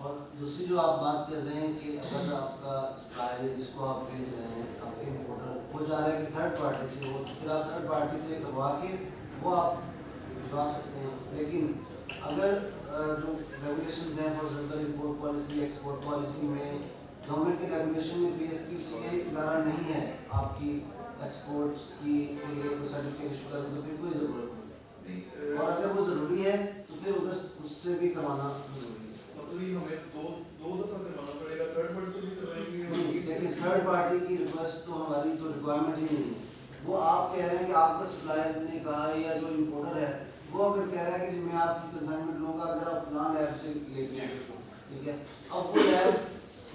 اور دوسری جو آپ بات کر رہے ہیں کہ اگر آپ کا سپلائر جس کو آپ بھیج رہے ہیں آپ کے امپورٹر وہ چاہ رہا ہے کہ تھرڈ پارٹی سے ہو تو پھر آپ تھرڈ پارٹی سے کروا کے وہ آپ بھجوا سکتے ہیں. لیکن اگر جو ریگولیشنز ہیں for example import policy export policy میں گورنمنٹ کے ریگولیشن میں PSQCA ادارہ نہیں ہے آپ کی ایکسپورٹس کی لیے کوئی سرٹیفکیٹ ایشو کرنے تو پھر کوئی ضرورت نہیں. اور اگر وہ ضروری ہے تو پھر ادھر اس سے بھی کروانا ضروری ہے. ہمیں دو دفعہ کروانا پڑے گا, تھرڈ پارٹی سے بھی کروائیں گے. لیکن تھرڈ پارٹی کی ریکویسٹ تو ہماری تو ریکوائرمنٹ ہی نہیں ہے. وہ آپ کہہ رہے ہیں کہ آپ کا سپلائر نے کہا ہے یا جو امپورٹر ہے وہ اگر کہہ رہا ہے کہ میں آپ کی کنسائنمنٹ لوں گا اگر آپ فلاں لیب سے لے کے ٹھیک ہے. اب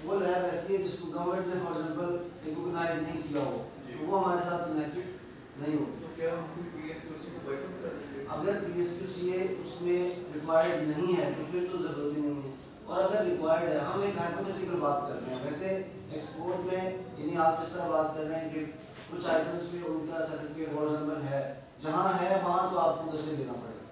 وہ لیب ایسی ہے جس کو گورنمنٹ نے فار ایگزامپل ریکوگنائز نہیں کیا ہو تو وہ ہمارے ساتھ کنیکٹڈ نہیں ہوگی. تو کیا ہم PSQCA کو بائی پاس کر دیں گے؟ اگر PSQCA اس میں ریکوائرڈ نہیں ہے تو پھر تو ضرورت ہی نہیں ہے. اور اگر ریکوائرڈ ہے, ہم ایک ہائپوتھیٹیکل بات کر رہے ہیں. ویسے ایکسپورٹ میں یعنی آپ جس طرح بات کر رہے ہیں کہ کچھ آئٹمس پہ ان کا سرٹیفکیٹ فار ایگزامپل ہے, جہاں ہے وہاں تو آپ کو ادھر سے لینا پڑے گا.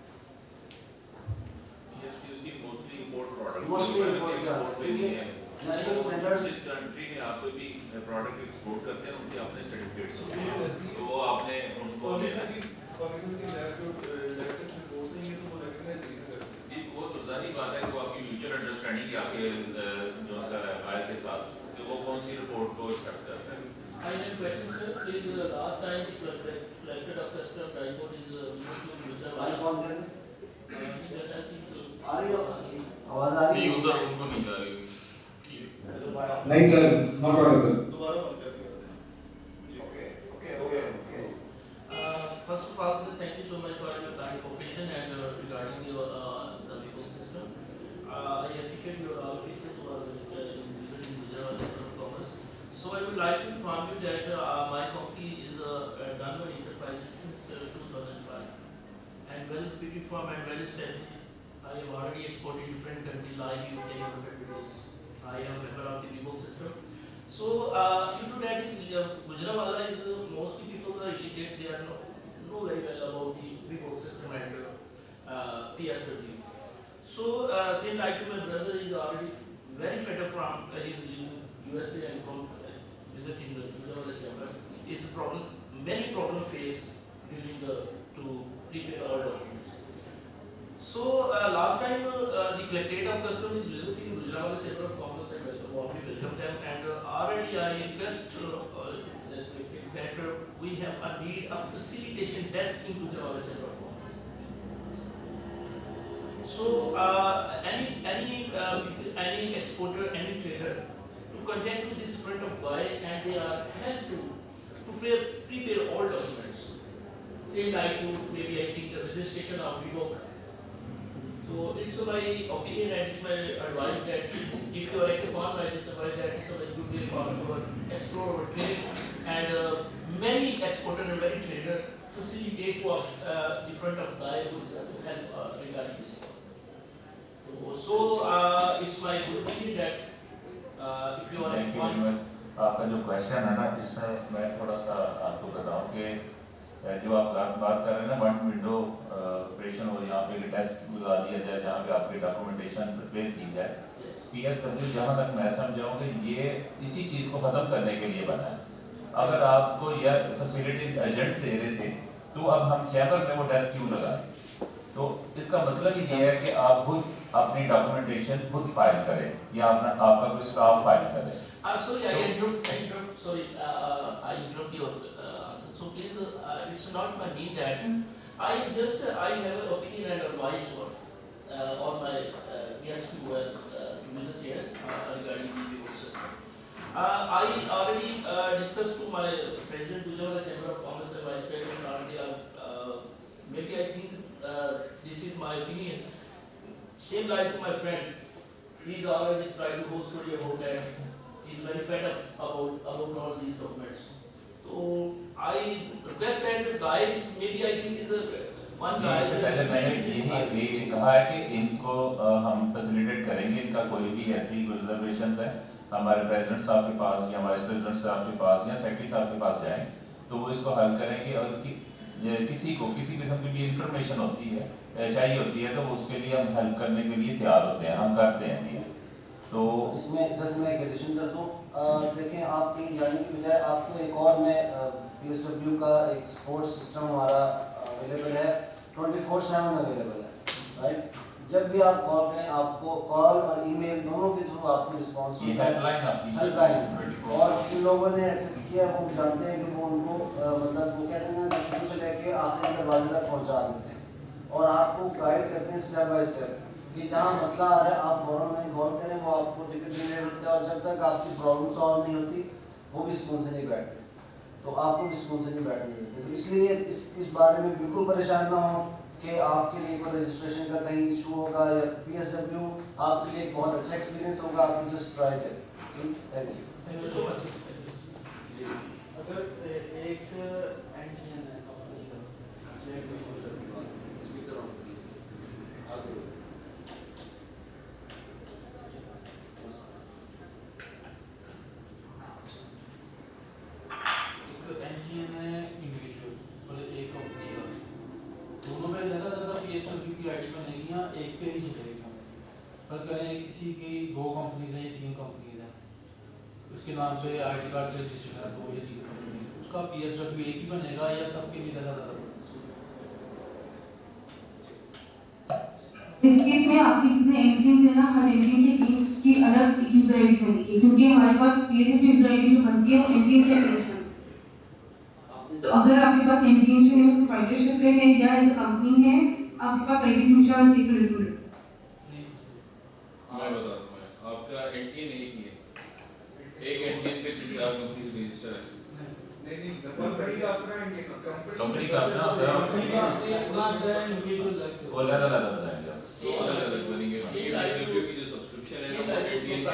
Mostly import product mostly import کا کیونکہ نیشنل اسٹینڈرڈز جس کنٹری میں آپ کوئی بھی پروڈکٹ ایکسپورٹ کرتے ہیں ان کے اپنے سرٹیفکیٹس ہوتے ہیں تو وہ آپ نے ان کو لینا ہے. جی وہ تو ظاہری بات ہے کہ وہ آپ کی میوچل انڈرسٹینڈنگ ہے آپ کے جو سر کے ساتھ کہ وہ کون سی رپورٹ کو ایکسیپٹ کرتا ہے. I have a question, sir. Please, last time the collected of custom dipole is آئی کون کر آ رہی ہے آواز آ رہی نہیں ہے. ادھر ان کو نہیں جا رہی. نہیں سر, not audible. دوبارہ بند کر دیا. First of all, sir, thank you so much for your kind cooperation and regarding your the legal system. I appreciate your cases who are visiting Gujarat Chamber of Commerce. So I would like to inform you that my company is Dunlop Enterprises since 2005 and well fitted firm and well established. I have already exported in different countries like UK, United States. I am a member of the legal system. So you know that Gujarat is mostly people are illiterate. They are know very well about the report system and PSW. So same like my brother is already very fed up from his USA and from visiting the Gujarat Chamber. Is problem many problem faced during to prepare all documents. So last time the Collectorate of Customs is visiting Gujarat Chamber of Commerce and welcome them and already I request that we have a need of facilitation desk in Gujarat Chamber of Commerce. So any exporter, any trader to contact to this front of guy and they are helped to prepare all documents. Say like to maybe I think the registration of revoke. So it's my opinion and it's my advice that if you are active upon my advice that is a good way for our explore our trade and many exporter and many trader facilitate to the front of guy who is to help regarding this. So it's my good opinion that if you are Thank you very much. آپ کا جو کوشچن ہے نا اس میں میں تھوڑا سا آپ کو بتاؤں کہ جو آپ بات کر رہے ہیں نا ون ونڈو آپریشن ہو یہاں پہ ڈیسک بلا دیا جائے جہاں پہ آپ کی ڈاکومنٹیشن پریپیئر کی جائے. PSW جہاں تک میں سمجھاؤں کہ یہ اسی چیز کو ختم کرنے کے لیے بنا ہے. اگر آپ کو یہ فیسلٹی ایجنٹ دے رہے تھے تو اب ہم چیمبر میں وہ ڈیسک کیوں لگائیں. تو اس کا مطلب یہ ہے کہ آپ خود اپنی ڈاکومنٹیشن خود فائل کریں یا آپ کا کوئی اسٹاف فائل کرے. Sorry, I interrupt. Sorry, I interrupt your answer. So please, it's not my mean that I have an opinion and advice for all my guests who are to visit here regarding the legal system. I already discussed to my president, Gujarat Chamber of Commerce and vice president already. Maybe I think this is my opinion. Same like to my friend. He's already tried to host story about that. He's very fed up about all these documents. So I request that the guys, maybe I think is a one guy. اس سے پہلے میں نے یہی کہا ہے کہ ان کو ہم فیسیلیٹیٹ کریں گے. ان کا کوئی بھی ایسی ریزرویشنز ہیں ہمارے پریزیڈنٹ صاحب کے پاس یا وائس پریزیڈنٹ صاحب کے پاس یا سیکرٹری صاحب کے پاس جائیں تو وہ اس کو حل کریں گے. اور کسی کو کسی قسم کی بھی انفارمیشن ہوتی ہے چاہیے ہوتی ہے تو اس کے لیے ہم ہیلپ کرنے کے لیے تیار ہوتے ہیں, ہم کرتے ہیں بھی. تو اس میں جسٹ میں ایک ایڈیشن کر دوں, دیکھیں آپ کہیں جانے کی بجائے آپ کو ایک اور میں پی ایس ڈبلیو کا ایک سپورٹ سسٹم ہمارا اویلیبل ہے, 24/7 اویلیبل ہے, رائٹ. جب بھی آپ کال کریں آپ کو کال اور ای میل دونوں کے تھرو آپ کو رسپانس یہ ہوتا ہے, ہیلپ لائن. اور جن لوگوں نے ایکسیس کیا وہ جانتے ہیں کہ وہ ان کو مطلب وہ کہتے ہیں نا شروع سے لے کے آخری دروازے تک پہنچا دیتے ہیں اور آپ کو گائیڈ کرتے ہیں اسٹیپ بائی اسٹیپ کہ جہاں مسئلہ آ رہا ہے آپ فوراً نہیں غور کریں, وہ آپ کو ٹکٹ دینے ہوتے ہیں اور جب تک آپ کی پرابلم سالو نہیں ہوتی وہ بھی سکون سے نہیں بیٹھتے, تو آپ کو بھی سکون سے نہیں بیٹھنے دیتے. تو اس لیے اس بارے میں بالکل پریشان نہ ہوں کہ آپ کے لیے کوئی رجسٹریشن کا کہیں ایشو ہوگا, یا پی ایس ڈبلیو آپ کے لیے ایک بہت اچھا ایکسپیرینس ہوگا, آپ کو جسٹ ٹرائی کریں. Thank you. Thank you so much. اگر ایک اینٹین ہے کمپنی کا اسپیکر آن آگے NGN ہے انڈیویجول مطلب ایک کمپنی کا, دونوں پہ زیادہ پی ایس ڈبلیو کی آئی ڈی بنے گی یا ایک پہ ہی چلے گی؟ فرض کریں کسی کی 2 کمپنیز ہیں یا 3 کمپنیز ہیں, اس کے نام پہ آئی ڈی کارڈ رجسٹریشن ہے 2 یا 3 کمپنی, اس کا پی ایس ڈبلیو ایک ہی بنے گا یا سب کے لیے زیادہ اس کیس میں آپ کے جتنے اینٹیز ہیں نا, ہر اینٹین کے بیس اس کی الگ یوزر آئی ڈی بنے گی, کیونکہ ہمارے پاس P S user I D جو بنتی ہے وہ اینٹین کے بیس میں. تو اگر آپ کے پاس اینٹین جو ہے پروپرائٹرشپ پہ ہے یا ایز اے کمپنی ہے, آپ کے پاس آئی ڈیز ہمیشہ ڈفرنٹ ڈفرنٹ. میں بتا دوں, میں آپ کا NTN ایک ہی ہے, ایک NTN پہ 4 کمپنیز رجسٹر ہے. نہیں کمپنی کا اپنا کمپنی کا اپنا ہوتا ہے, وہ الگ الگ بتائیں گے آپ. تو الگ الگ بنیں گے. PSW کی جو سبسکرپشن ہے وہ NTN کا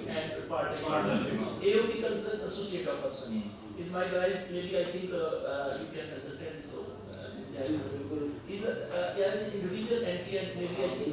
and partnership. AOP concerned associate of person. Is my guys, maybe I think you can understand this. Is as an individual entity and maybe I think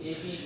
AP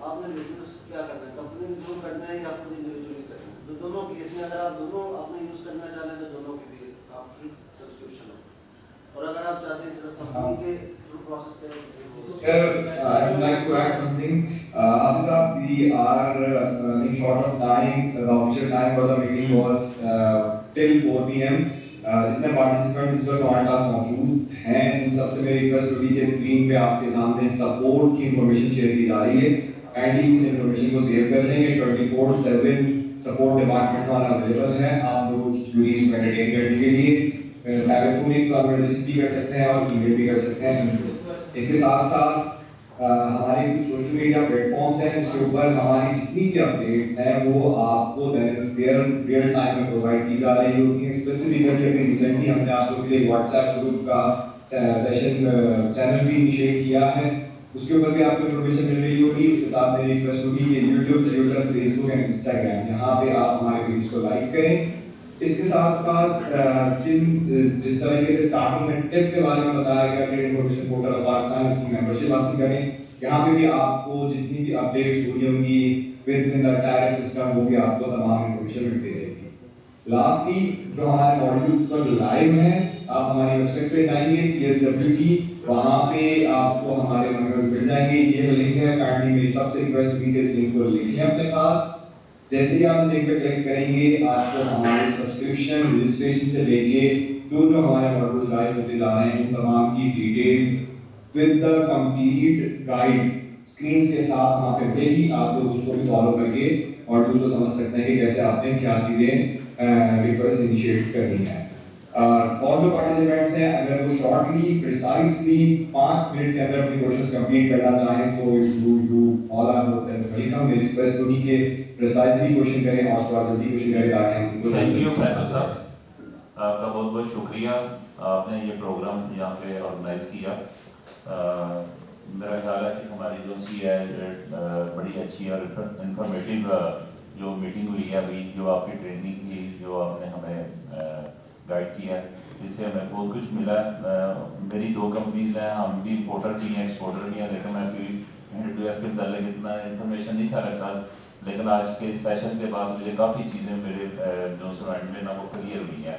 آپ نے بزنس کیا کرنا ہے, کمپنی کے تھرو کرنا ہے یا خود انڈیویجولی کرنا ہے, تو دونوں کیس میں اگر آپ دونوں اپنا یوز کرنا چاہ رہے ہیں تو دونوں کے لیے آپ کی سبسکرپشن ہو, اور اگر آپ چاہتے ہیں صرف کمپنی کے تھرو پروسیس کریں. I would like to add something. Abhisab, we are running short of time. The official time for the meeting was till 4 p.m. جتنے پارٹیسپینٹ اس وقت ہمارے ساتھ موجود ہیں ان سب سے میری ریکویسٹ ہوگی کہ اسکرین پہ آپ کے سامنے سپورٹ کی انفارمیشن شیئر کی جا رہی ہے, کائنڈلی اس انفارمیشن کو سیو کر لیں. یہ 24/7 سپورٹ ڈپارٹمنٹ والا اویلیبل ہے, آپ لوگوں کی کیوریز کو انٹرٹین کرنے کے لیے ٹیلیفونک کنورسیشن بھی کر سکتے ہیں اور ای میل بھی کر سکتے ہیں. اس کے ساتھ ساتھ ہمارے کچھ سوشل میڈیا پلیٹ فارمس ہیں جس کے اوپر ہماری جتنی بھی اپڈیٹس ہیں وہ آپ کو ریئل ٹائم میں پرووائڈ کی جا رہی ہوتی ہیں. اسپیسیفکلی ابھی ریسنٹلی ہم نے آپ لوگوں کے لیے واٹس ایپ گروپ کا سیشن چینل بھی انیشیٹ کیا ہے, اس کے اوپر بھی آپ کو انفارمیشن مل رہی ہوگی. اس کے ساتھ میری ریکویسٹ ہوگی کہ YouTube, Twitter, Facebook and Instagram, یہاں پہ آپ ہمارے پیج کو لائک کریں. اس کے ساتھ ساتھ جس طریقے سے اسٹارٹنگ میں ٹپ کے بارے میں بتایا گیا trade information portal of Pakistan, اس کی ممبرشپ حاصل کریں. یہاں پہ بھی آپ کو جتنی بھی اپڈیٹس ہوئی ہوں گی with in the tariff system وہ بھی آپ کو تمام انفارمیشن ملتی رہے گی. لاسٹلی جو ہمارے ماڈیولس پر لائیو ہیں, آپ ہماری ویب سائٹ پہ جائیں گے PSW کی, وہاں پہ آپ کو ہمارے ممبرز مل جائیں گے. یہ لنک ہے, کائنڈلی میری سب سے ریکویسٹ ہوگی کہ اس لنک کو لکھ لیں اپنے پاس. جیسے ہی آپ اس لنک پہ کلک کریں گے آپ کو ہمارے سبسکرپشن رجسٹریشن سے لے کے جو ہمارے ماڈیولس لائیو ہوتے جا رہے ہیں ان تمام کی details with the complete guide screens کے ساتھ وہاں پہ ملے گی. آپ لوگ اس کو بھی فالو کر کے ماڈیولس کو سمجھ سکتے ہیں کہ کیسے آپ نے کیا چیزیں ریکویسٹ انیشیٹ کرنی ہے. اور جو پارٹیسپینٹس ہیں اگر وہ شارٹلی پریسائزلی 5 منٹ کے اندر اپنی کوشچنس کمپلیٹ کرنا چاہیں تو یو آل آر ویلکم. میری ریکویسٹ ہوگی کہ پریسائزلی کوشچن کریں اور تھوڑا جلدی کوشچن کریں تاکہ ہم. تھینک یو فیصل صاحب, آپ کا بہت بہت شکریہ, آپ نے یہ پروگرام یہاں پہ آرگنائز کیا. میرا خیال ہے کہ ہماری جو سی ہے بڑی اچھی اور انفارمیٹیو جو میٹنگ ہوئی ہے ابھی, جو آپ کی ٹریننگ تھی, جو آپ نے ہمیں گائیڈ کیا ہے, اس سے ہمیں بہت کچھ ملا. میری 2 کمپنیز ہیں, ہم بھی امپورٹر بھی ہیں ایکسپورٹر بھی ہیں, لیکن میں بھی US کے متعلق اتنا انفارمیشن نہیں تھا رکھتا, لیکن آج کے سیشن کے بعد مجھے کافی چیزیں میرے جو سرائنڈ میں نا وہ کلیئر ہوئی ہیں.